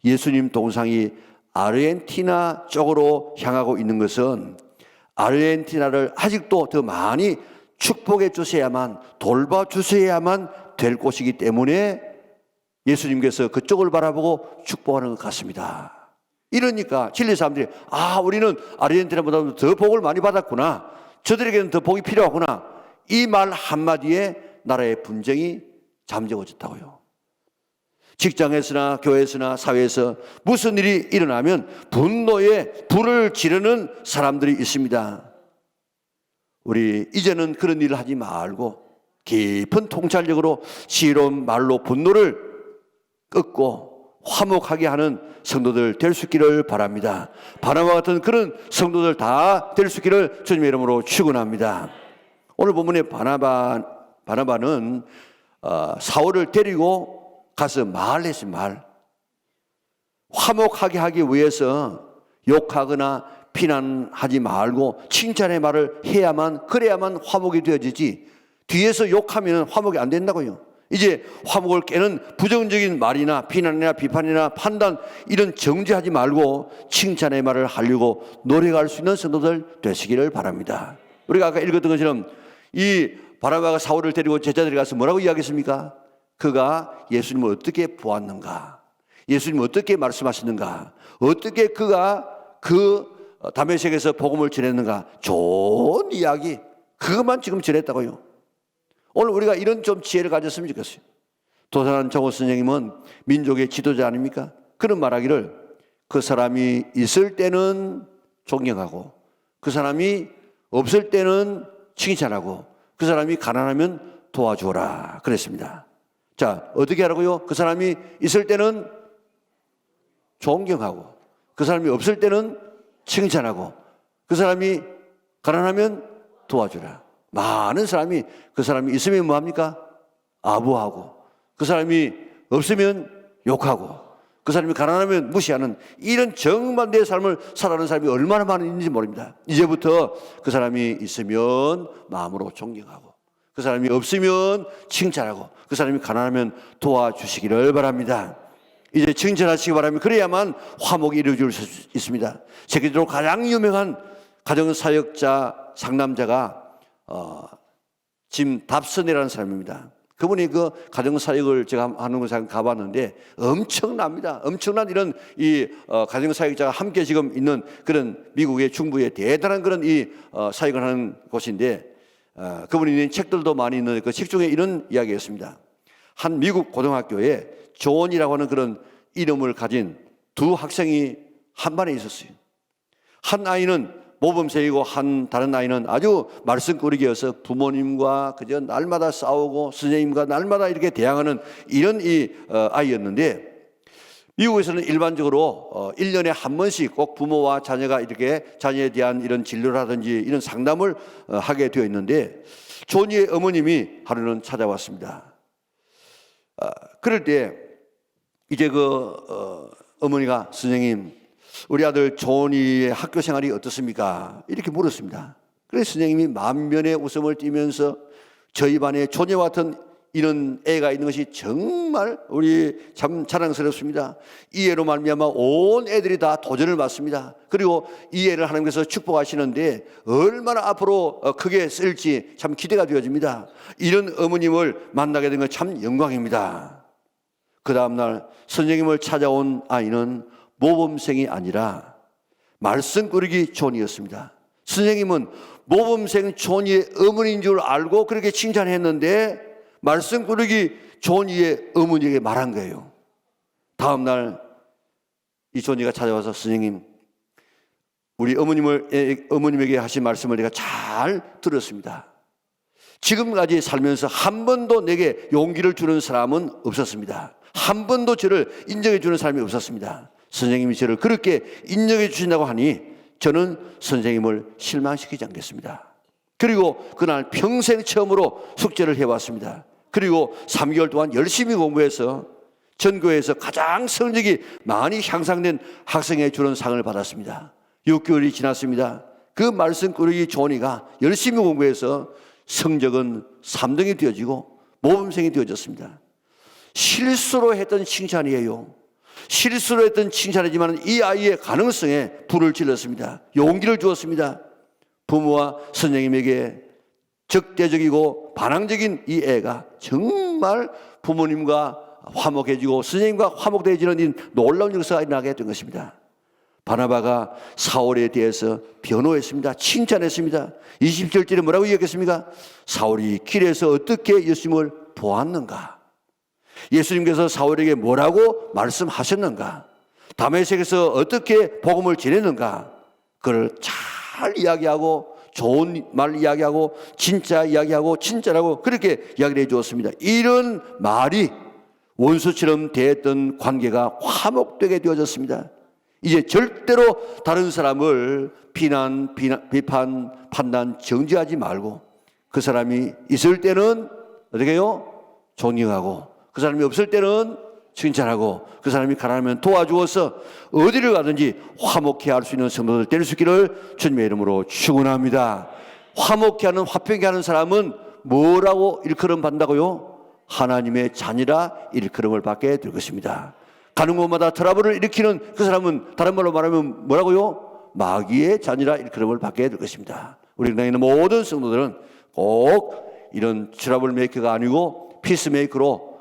예수님 동상이 아르헨티나 쪽으로 향하고 있는 것은 아르헨티나를 아직도 더 많이 축복해 주셔야만, 돌봐 주셔야만 될 곳이기 때문에 예수님께서 그쪽을 바라보고 축복하는 것 같습니다. 이러니까 칠레 사람들이 우리는 아르헨티나보다 더 복을 많이 받았구나, 저들에게는 더 복이 필요하구나, 이 말 한마디에 나라의 분쟁이 잠재워졌다고요. 직장에서나 교회에서나 사회에서 무슨 일이 일어나면 분노에 불을 지르는 사람들이 있습니다. 우리 이제는 그런 일을 하지 말고 깊은 통찰력으로 지혜로운 말로 분노를 꺾고 화목하게 하는 성도들 될 수 있기를 바랍니다. 바나바 같은 그런 성도들 다 될 수 있기를 주님의 이름으로 축원합니다. 오늘 본문의 바나바는 사울을 데리고 가서 말했어요. 말. 화목하게 하기 위해서 욕하거나 비난하지 말고 칭찬의 말을 해야만, 그래야만 화목이 되어지지, 뒤에서 욕하면 화목이 안 된다고요. 이제 화목을 깨는 부정적인 말이나 비난이나 비판이나 판단, 이런 정죄하지 말고 칭찬의 말을 하려고 노력할 수 있는 성도들 되시기를 바랍니다. 우리가 아까 읽었던 것처럼 이 바나바가 사울을 데리고 제자들이 가서 뭐라고 이야기했습니까? 그가 예수님을 어떻게 보았는가, 예수님을 어떻게 말씀하시는가, 어떻게 그가 그 다메섹에서 복음을 전했는가, 좋은 이야기, 그것만 지금 전했다고요. 오늘 우리가 이런 좀 지혜를 가졌으면 좋겠어요. 도산한 정호 선생님은 민족의 지도자 아닙니까? 그런 말하기를, 그 사람이 있을 때는 존경하고 그 사람이 없을 때는 칭찬하고 그 사람이 가난하면 도와주어라 그랬습니다. 자, 어떻게 하라고요? 그 사람이 있을 때는 존경하고 그 사람이 없을 때는 칭찬하고 그 사람이 가난하면 도와주라. 많은 사람이, 그 사람이 있으면 뭐합니까? 아부하고 그 사람이 없으면 욕하고 그 그 사람이 가난하면 무시하는 이런 정반대의 삶을 살아가는 사람이 얼마나 많은지 모릅니다. 이제부터 그 사람이 있으면 마음으로 존경하고 그 사람이 없으면 칭찬하고 그 사람이 가난하면 도와주시기를 바랍니다. 이제 칭찬하시기 바랍니다. 그래야만 화목이 이루어질 수 있습니다. 세계적으로 가장 유명한 가정사역자 상남자가 짐 답슨이라는 사람입니다. 그분이 그 가정사역을 제가 하는 곳에 가봤는데 엄청납니다. 엄청난 이런 이 가정사역자가 함께 지금 있는 그런 미국의 중부의 대단한 그런 이 사역을 하는 곳인데 그분이 있는 책들도 많이 있는 그 책 중에 이런 이야기였습니다. 한 미국 고등학교에 존이라고 하는 그런 이름을 가진 두 학생이 한 반에 있었어요. 한 아이는 모범생이고 다른 아이는 아주 말썽꾸러기여서 부모님과 그저 날마다 싸우고 선생님과 날마다 이렇게 대항하는 이런 아이였는데 미국에서는 일반적으로 1년에 한 번씩 꼭 부모와 자녀가 이렇게 자녀에 대한 이런 진료라든지 이런 상담을 하게 되어 있는데 존이의 어머님이 하루는 찾아왔습니다. 그럴 때 이제 어머니가 선생님 우리 아들 존이의 학교 생활이 어떻습니까? 이렇게 물었습니다. 그래서 선생님이 만면의 웃음을 띠면서 저희 반에 존이와 같은 이런 애가 있는 것이 정말 우리 참 자랑스럽습니다. 이 애로 말미암아 온 애들이 다 도전을 받습니다. 그리고 이 애를 하나님께서 축복하시는데 얼마나 앞으로 크게 쓸지 참 기대가 되어집니다. 이런 어머님을 만나게 된 건 참 영광입니다. 그 다음날 선생님을 찾아온 아이는 모범생이 아니라 말썽꾸러기 존이었습니다. 선생님은 모범생 존이의 어머니인 줄 알고 그렇게 칭찬했는데 말썽꾸러기 존이의 어머니에게 말한 거예요. 다음날 이 존이가 찾아와서 선생님 우리 어머님에게 하신 말씀을 내가 잘 들었습니다. 지금까지 살면서 한 번도 내게 용기를 주는 사람은 없었습니다. 한 번도 저를 인정해 주는 사람이 없었습니다. 선생님이 저를 그렇게 인정해 주신다고 하니 저는 선생님을 실망시키지 않겠습니다. 그리고 그날 평생 처음으로 숙제를 해왔습니다. 그리고 3개월 동안 열심히 공부해서 전교에서 가장 성적이 많이 향상된 학생에 주는 상을 받았습니다. 6개월이 지났습니다. 그 말썽꾸러기 존이가 열심히 공부해서 성적은 3등이 되어지고 모범생이 되어졌습니다. 실수로 했던 칭찬이에요. 실수로 했던 칭찬이지만 이 아이의 가능성에 불을 질렀습니다. 용기를 주었습니다. 부모와 선생님에게 적대적이고 반항적인 이 애가 정말 부모님과 화목해지고 선생님과 화목되어지는 이 놀라운 역사가 일어나게 된 것입니다. 바나바가 사울에 대해서 변호했습니다. 칭찬했습니다. 27절에 뭐라고 이야기했습니까? 사울이 길에서 어떻게 예수님을 보았는가? 예수님께서 사울에게 뭐라고 말씀하셨는가? 다메섹에서 어떻게 복음을 전했는가? 그걸 잘 이야기하고 좋은 말 이야기하고 진짜 이야기하고 친절하고 그렇게 이야기를 해주었습니다. 이런 말이 원수처럼 대했던 관계가 화목되게 되어졌습니다. 이제 절대로 다른 사람을 비판, 판단, 정죄하지 말고 그 사람이 있을 때는 어떻게 해요? 존경하고 그 사람이 없을 때는 칭찬하고 그 사람이 가난하면 도와주어서 어디를 가든지 화목해 할 수 있는 성도들 될 수 있기를 주님의 이름으로 축원합니다. 화목해 하는 화평케 하는 사람은 뭐라고 일컬음 받는다고요? 하나님의 자녀라 일컬음을 받게 될 것입니다. 가는 곳마다 트러블을 일으키는 그 사람은 다른 말로 말하면 뭐라고요? 마귀의 자녀라 일컬음을 받게 될 것입니다. 우리 당에 있는 모든 성도들은 꼭 이런 트러블 메이커가 아니고 피스메이커로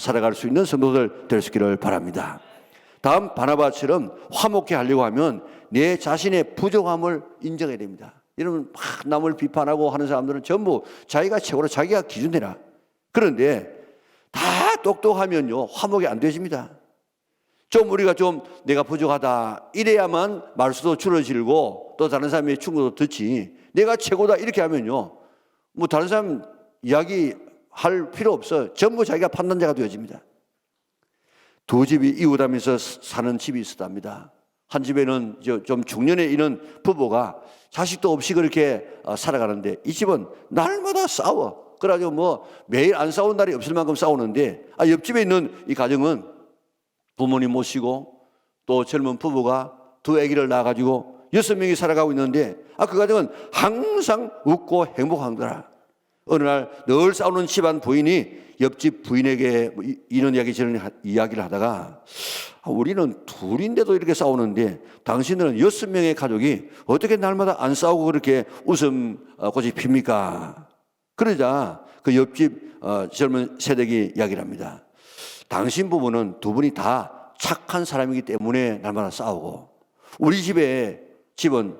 살아갈 수 있는 성도들 될 수 있기를 바랍니다. 다음 바나바처럼 화목해 하려고 하면 내 자신의 부족함을 인정해야 됩니다. 이러면 막 남을 비판하고 하는 사람들은 전부 자기가 최고로 자기가 기준이라. 그런데 다 똑똑하면요 화목이 안 되십니다. 좀 우리가 좀 내가 부족하다 이래야만 말수도 줄어들고 또 다른 사람의 충고도 듣지. 내가 최고다 이렇게 하면요 뭐 다른 사람 이야기 할 필요 없어. 전부 자기가 판단자가 되어집니다. 두 집이 이웃하면서 사는 집이 있었답니다. 한 집에는 좀 중년에 있는 부부가 자식도 없이 그렇게 살아가는데 이 집은 날마다 싸워. 그래가지고 뭐 매일 안 싸운 날이 없을 만큼 싸우는데 옆집에 있는 이 가정은 부모님 모시고 또 젊은 부부가 두 아기를 낳아가지고 6명이 살아가고 있는데 그 가정은 항상 웃고 행복한 거라. 어느 날 늘 싸우는 집안 부인이 옆집 부인에게 이런 이야기 저런 이야기를 하다가 우리는 둘인데도 이렇게 싸우는데 당신들은 6명의 가족이 어떻게 날마다 안 싸우고 그렇게 웃음꽃이 핍니까? 그러자 그 옆집 젊은 새댁이 이야기를 합니다. 당신 부부는 두 분이 다 착한 사람이기 때문에 날마다 싸우고 우리 집은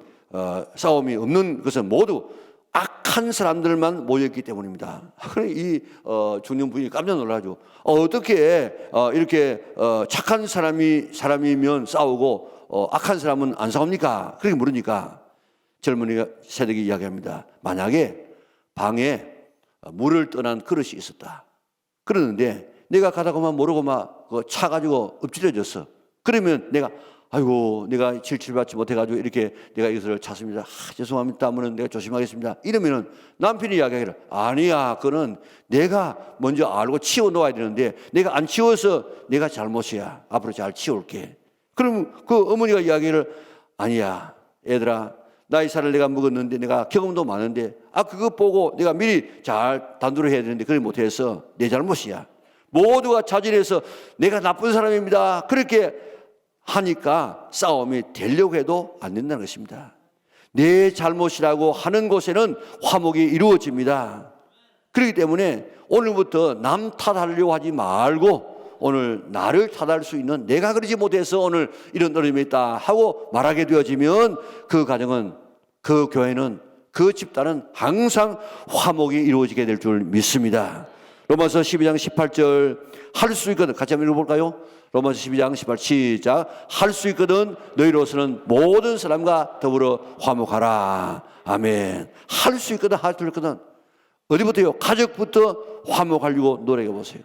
싸움이 없는 것은 모두 악한 사람들만 모여있기 때문입니다. 이 중년 부인이 깜짝 놀라죠. 어떻게 이렇게 착한 사람이면 싸우고 악한 사람은 안 싸웁니까? 그렇게 물으니까 젊은이가 새댁이 이야기합니다. 만약에 방에 물을 떠난 그릇이 있었다. 그러는데 내가 가다가만 모르고 막 차 가지고 엎질러졌어. 그러면 내가 질질받지 못해가지고 이렇게 내가 이것을 찼습니다. 죄송합니다. 다음은 내가 조심하겠습니다. 이러면은 남편이 이야기하기를 아니야. 그거는 내가 먼저 알고 치워 놓아야 되는데 내가 안 치워서 내가 잘못이야. 앞으로 잘 치울게. 그럼 그 어머니가 이야기를 아니야. 애들아. 나이 살을 내가 먹었는데 내가 경험도 많은데 그거 보고 내가 미리 잘 단도를 해야 되는데 그걸 못해서 내 잘못이야. 모두가 자진해서 내가 나쁜 사람입니다. 그렇게 하니까 싸움이 되려고 해도 안 된다는 것입니다. 내 잘못이라고 하는 곳에는 화목이 이루어집니다. 그렇기 때문에 오늘부터 남 탓하려고 하지 말고 오늘 나를 탓할 수 있는 내가 그러지 못해서 오늘 이런 어려움이 있다 하고 말하게 되어지면 그 가정은, 그 교회는, 그 집단은 항상 화목이 이루어지게 될 줄 믿습니다. 로마서 12장 18절 할 수 있거든. 같이 한번 읽어볼까요? 로마서 12장 18 시작. 할 수 있거든 너희로서는 모든 사람과 더불어 화목하라. 아멘. 할 수 있거든, 할 수 있거든. 어디부터요? 가족부터 화목하려고 노력해 보세요.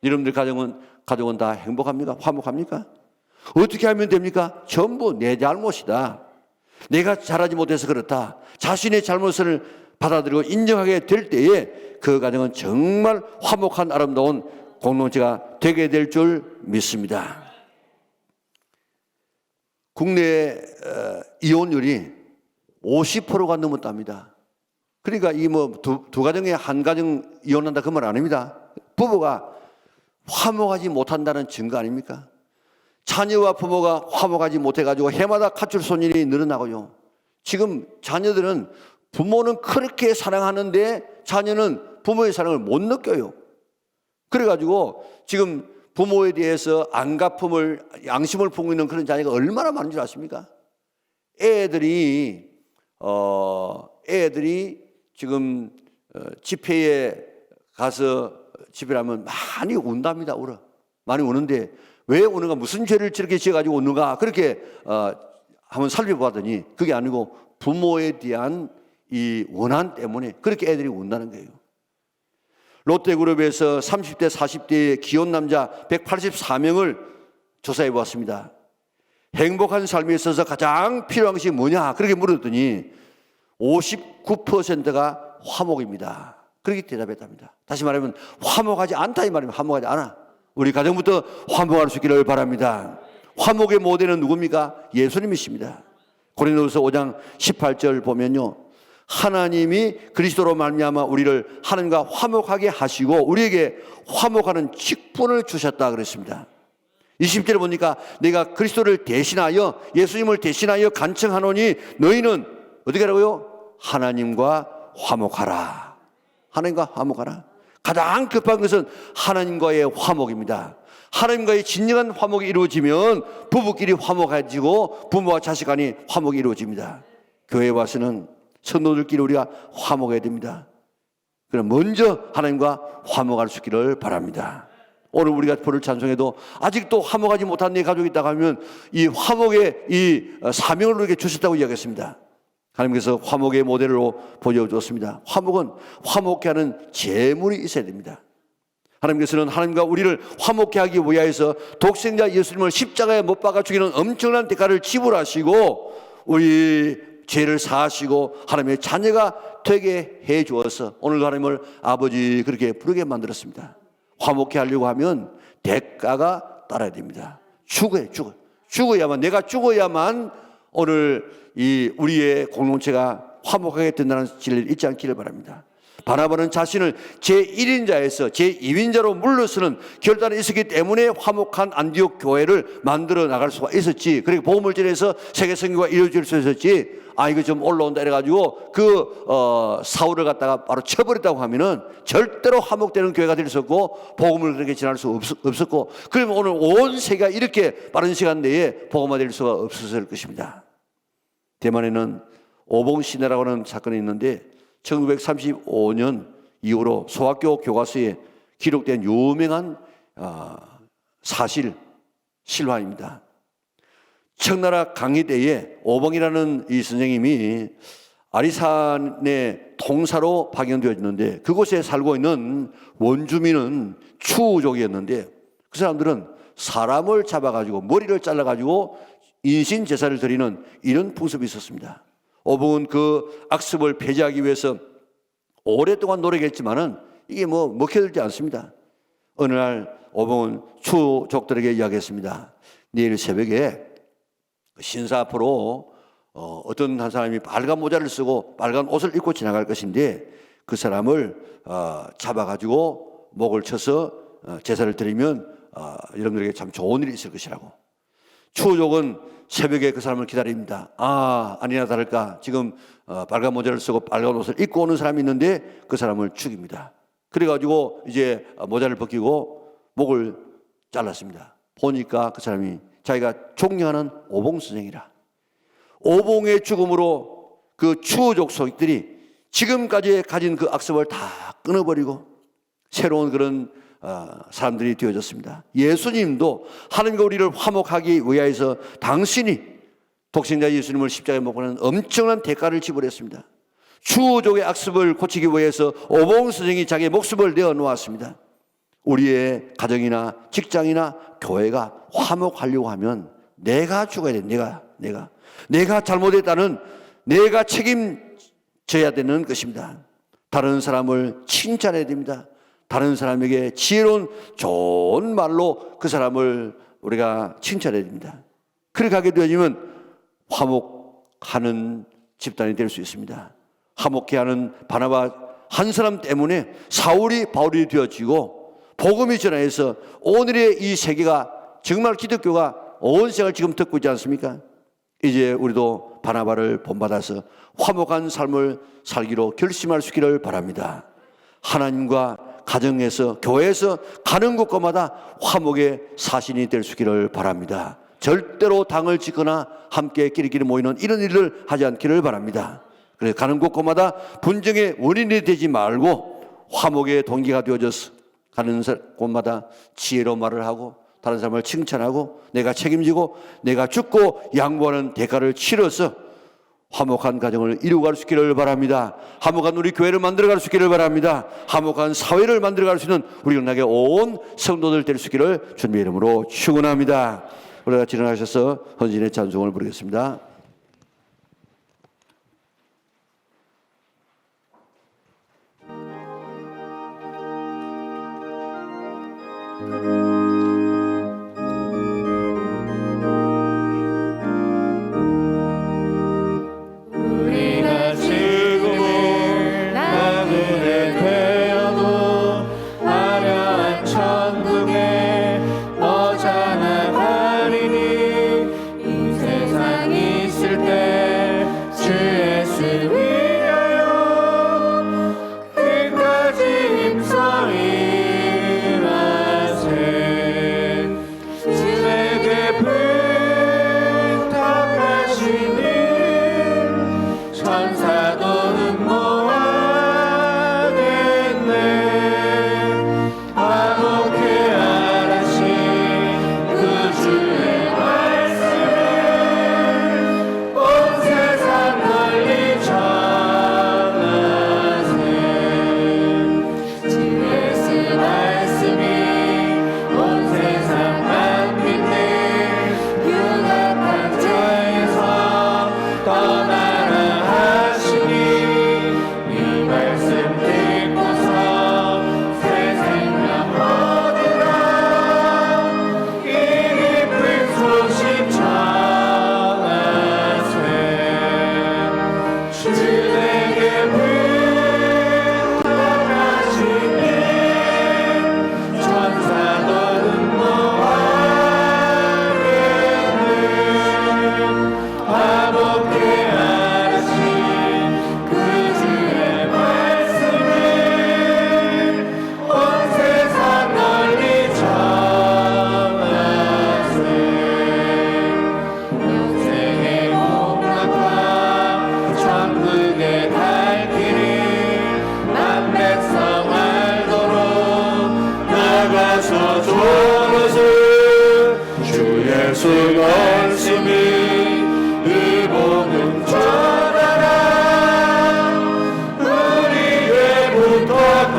여러분들 가정은 다 행복합니까? 화목합니까? 어떻게 하면 됩니까? 전부 내 잘못이다. 내가 잘하지 못해서 그렇다. 자신의 잘못을 받아들이고 인정하게 될 때에 그 가정은 정말 화목한 아름다운 공동체가 되게 될 줄 믿습니다. 국내 이혼율이 50%가 넘었답니다. 그러니까 이 두 가정에 한 가정 이혼한다 그 말 아닙니다. 부부가 화목하지 못한다는 증거 아닙니까? 자녀와 부모가 화목하지 못해가지고 해마다 가출 손님이 늘어나고요. 지금 자녀들은 부모는 그렇게 사랑하는데 자녀는 부모의 사랑을 못 느껴요. 그래가지고 지금 부모에 대해서 안갚음을, 양심을 품고 있는 그런 자녀가 얼마나 많은 줄 아십니까? 애들이 지금 집회에 가서 집회를 하면 많이 운답니다. 울어. 많이 우는데 왜 우는가? 무슨 죄를 저렇게 지어가지고 우는가? 그렇게 한번 살펴봤더니 그게 아니고 부모에 대한 이 원한 때문에 그렇게 애들이 운다는 거예요. 롯데그룹에서 30대, 40대의 기혼 남자 184명을 조사해 보았습니다. 행복한 삶에 있어서 가장 필요한 것이 뭐냐? 그렇게 물었더니 59%가 화목입니다. 그렇게 대답했답니다. 다시 말하면 화목하지 않다 이 말입니다. 화목하지 않아. 우리 가정부터 화목할 수 있기를 바랍니다. 화목의 모델은 누굽니까? 예수님이십니다. 고린도후서 5장 18절 보면요. 하나님이 그리스도로 말미암아 우리를 하나님과 화목하게 하시고 우리에게 화목하는 직분을 주셨다 그랬습니다. 20절에 보니까 내가 그리스도를 대신하여 예수님을 대신하여 간청하노니 너희는 어떻게 하라고요? 하나님과 화목하라. 하나님과 화목하라. 가장 급한 것은 하나님과의 화목입니다. 하나님과의 진정한 화목이 이루어지면 부부끼리 화목해지고 부모와 자식 간이 화목이 이루어집니다. 교회에 와서는 성도들끼리 우리가 화목해야 됩니다. 그럼 먼저 하나님과 화목할 수 있기를 바랍니다. 오늘 우리가 부를 찬송해도 아직도 화목하지 못한 내 가족이 있다고 하면 이 화목의 이 사명을 우리에게 주셨다고 이야기했습니다. 하나님께서 화목의 모델로 보여주었습니다. 화목은 화목케 하는 재물이 있어야 됩니다. 하나님께서는 하나님과 우리를 화목케 하기 위하여서 독생자 예수님을 십자가에 못 박아 죽이는 엄청난 대가를 지불하시고 우리 죄를 사하시고 하나님의 자녀가 되게 해 주어서 오늘도 하나님을 아버지 그렇게 부르게 만들었습니다. 화목케 하려고 하면 대가가 따라야 됩니다. 죽어야만, 내가 죽어야만 오늘 이 우리의 공동체가 화목하게 된다는 진리를 잊지 않기를 바랍니다. 바나바는 자신을 제1인자에서 제2인자로 물러서는 결단이 있었기 때문에 화목한 안디옥 교회를 만들어 나갈 수가 있었지. 그리고 복음을 전해서 세계 선교가 이루어질 수 있었지. 이거 좀 올라온다 이래가지고 사울을 갖다가 바로 쳐버렸다고 하면은 절대로 화목되는 교회가 될 수 없고 복음을 그렇게 전할 수 없었고, 그러면 오늘 온 세계가 이렇게 빠른 시간 내에 복음화될 수가 없었을 것입니다. 대만에는 오봉시내라고 하는 사건이 있는데 1935년 이후로 소학교 교과서에 기록된 유명한 실화입니다. 청나라 강희 때에 오봉이라는 이 선생님이 아리산의 통사로 파견되어졌는데, 그곳에 살고 있는 원주민은 추족이었는데, 그 사람들은 사람을 잡아가지고 머리를 잘라가지고 인신 제사를 드리는 이런 풍습이 있었습니다. 오봉은 그 악습을 폐지하기 위해서 오랫동안 노력했지만은 이게 먹혀들지 않습니다. 어느 날 오봉은 추족들에게 이야기했습니다. 내일 새벽에 신사 앞으로 어떤 한 사람이 빨간 모자를 쓰고 빨간 옷을 입고 지나갈 것인데, 그 사람을 잡아가지고 목을 쳐서 제사를 드리면 여러분들에게 참 좋은 일이 있을 것이라고. 추족은 새벽에 그 사람을 기다립니다. 아니나 다를까 지금 빨간 모자를 쓰고 빨간 옷을 입고 오는 사람이 있는데 그 사람을 죽입니다. 그래가지고 이제 모자를 벗기고 목을 잘랐습니다. 보니까 그 사람이 자기가 존경하는 오봉 선생이라. 오봉의 죽음으로 그 추족 소익들이 지금까지 가진 그 악습을 다 끊어버리고 새로운 그런 사람들이 되어졌습니다. 예수님도 하나님과 우리를 화목하기 위하여서 당신이 독생자 예수님을 십자가에 못 박는 엄청난 대가를 지불했습니다. 추족의 악습을 고치기 위해서 오봉 선생이 자기의 목숨을 내어 놓았습니다. 우리의 가정이나 직장이나 교회가 화목하려고 하면 내가 죽어야 돼. 내가 잘못했다는 내가 책임져야 되는 것입니다. 다른 사람을 칭찬해야 됩니다. 다른 사람에게 지혜로운 좋은 말로 그 사람을 우리가 칭찬해야 됩니다. 그렇게 하게 되어지면 화목하는 집단이 될 수 있습니다. 화목해 하는 바나바 한 사람 때문에 사울이 바울이 되어지고 복음이 전하여서 오늘의 이 세계가 정말 기독교가 온 세상을 지금 듣고 있지 않습니까? 이제 우리도 바나바를 본받아서 화목한 삶을 살기로 결심할 수 있기를 바랍니다. 하나님과 가정에서 교회에서 가는 곳마다 화목의 사신이 될 수 있기를 바랍니다. 절대로 당을 짓거나 함께 끼리끼리 모이는 이런 일을 하지 않기를 바랍니다. 그래서 가는 곳마다 분쟁의 원인이 되지 말고 화목의 동기가 되어져서 가는 곳마다 지혜로운 말을 하고 다른 사람을 칭찬하고 내가 책임지고 내가 죽고 양보하는 대가를 치러서 화목한 가정을 이루어갈 수 있기를 바랍니다. 화목한 우리 교회를 만들어갈 수 있기를 바랍니다. 화목한 사회를 만들어갈 수 있는 우리 영락의 온 성도들 될 수 있기를 주님의 이름으로 축원합니다. 우리가 진행하셔서 헌신의 찬송을 부르겠습니다. 우리가 지금의 나그네 되어도 화려한 천국에 머지않아 가리니 이 세상 있을 때 주 예수 위하여 끝까지 힘써 임하세. 말씀 말씀이 의복음 전하라 우리의 부탁하셨네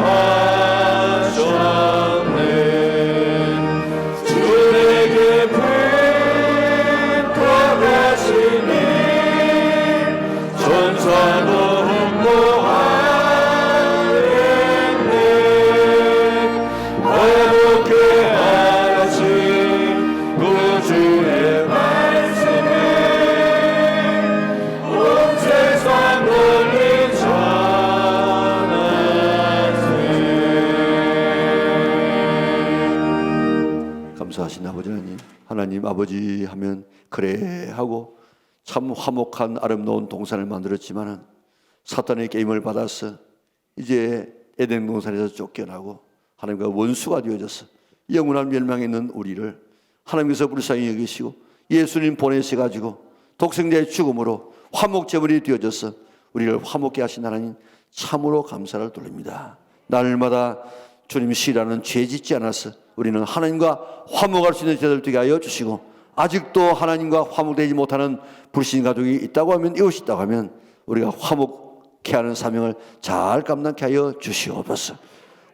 주에게 부탁하시니 전사도 홍보하겠네 어렵게 하신 구주의 말씀이 온 세상 널리 전하세. 감사하신 아버지 하나님, 하나님 아버지 하면 그래 하고 참 화목한 아름다운 동산을 만들었지만은 사탄의 게임을 받아서 이제 에덴 동산에서 쫓겨나고 하나님과 원수가 되어져서 영원한 멸망에 있는 우리를 하나님께서 불쌍히 여기시고 예수님 보내셔가지고 독생자의 죽음으로 화목제물이 되어져서 우리를 화목케 하신 하나님 참으로 감사를 돌립니다. 날마다 주님 시라는 죄 짓지 않아서 우리는 하나님과 화목할 수 있는 자들 되게 하여 주시고 아직도 하나님과 화목되지 못하는 불신 가족이 있다고 하면 이웃이 있다고 하면 우리가 화목케 하는 사명을 잘 감당케 하여 주시옵소서.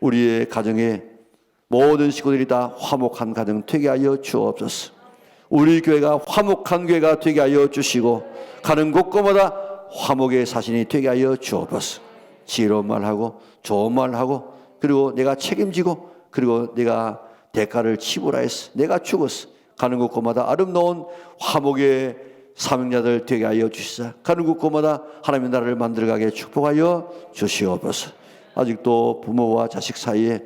우리의 가정에 모든 식구들이 다 화목한 가정 되게 하여 주옵소서. 우리 교회가 화목한 교회가 되게 하여 주시고 가는 곳곳마다 화목의 사신이 되게 하여 주옵소서. 지혜로운 말하고 좋은 말하고 그리고 내가 책임지고 그리고 내가 대가를 치부라 했어. 내가 죽었어. 가는 곳곳마다 아름다운 화목의 사명자들 되게 하여 주시사. 가는 곳곳마다 하나님의 나라를 만들어가게 축복하여 주시옵소서. 아직도 부모와 자식 사이에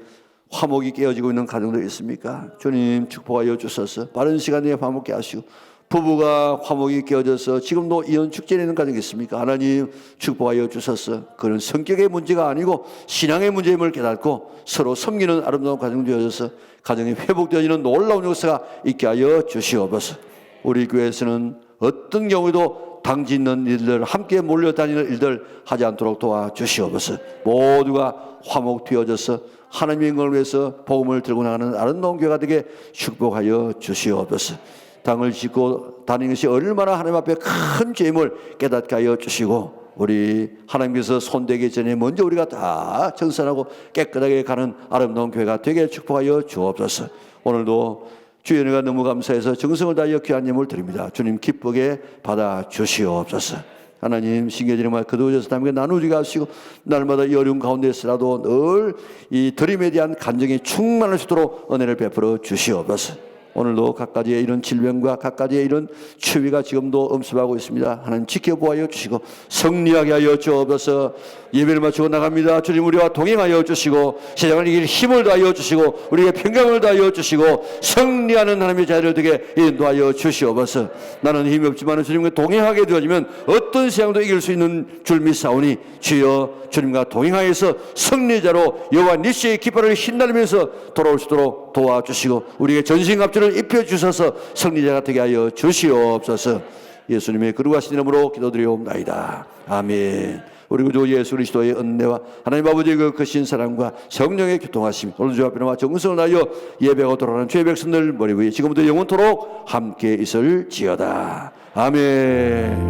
화목이 깨어지고 있는 가정들 있습니까? 주님 축복하여 주셔서 빠른 시간에 화목케 하시고 부부가 화목이 깨어져서 지금도 이혼 축제에 있는 가정이 있습니까? 하나님 축복하여 주셔서 그런 성격의 문제가 아니고 신앙의 문제임을 깨닫고 서로 섬기는 아름다운 가정 되어져서 가정이 회복되어지는 놀라운 역사가 있게 하여 주시옵소서. 우리 교회에서는 어떤 경우에도 당짓는 일들 함께 몰려다니는 일들 하지 않도록 도와주시옵소서. 모두가 화목되어져서 하나님의 영광을 위해서 복음을 들고 나가는 아름다운 교회가 되게 축복하여 주시옵소서. 당을 짓고 다니는 것이 얼마나 하나님 앞에 큰 죄임을 깨닫게 하여 주시고 우리 하나님께서 손대기 전에 먼저 우리가 다 정선하고 깨끗하게 가는 아름다운 교회가 되게 축복하여 주옵소서. 오늘도 주의 은혜가 너무 감사해서 정성을 다하여 귀한 예물을 드립니다. 주님 기쁘게 받아 주시옵소서. 하나님 신겨지는 말 거두어져서 남에게 나누게 하시고 날마다 이 어려운 가운데서라도 늘 이 드림에 대한 간정이 충만할 수 있도록 은혜를 베풀어 주시옵소서. 오늘도 각가지의 이런 질병과 각가지의 이런 추위가 지금도 엄습하고 있습니다. 하나님 지켜보아 주시고 승리하게 하여 주옵소서. 예배를 마치고 나갑니다. 주님 우리와 동행하여 주시고 세상을 이길 힘을 다하여 주시고 우리의 평강을 다하여 주시고 승리하는 하나님의 자리를 되게 인도하여 주시옵소서. 나는 힘이 없지만 주님과 동행하게 되어지면 어떤 세상도 이길 수 있는 줄 믿사오니 주여 주님과 동행하여서 승리자로 여호와 니시의 깃발을 휘날리면서 돌아올 수 있도록 도와주시고 우리에게 전신갑주를 입혀주셔서 승리자가 되게 하여 주시옵소서. 예수님의 거룩하신 이름으로 기도드리옵나이다. 아멘. 우리 구주 예수 그리스도의 은혜와 하나님 아버지의 그 크신 사랑과 성령의 교통하심 오늘 주 앞에 나와 정성을 다하여 예배하고 돌아가는 주의 백성들 머리 위에 지금부터 영원토록 함께 있을지어다. 아멘.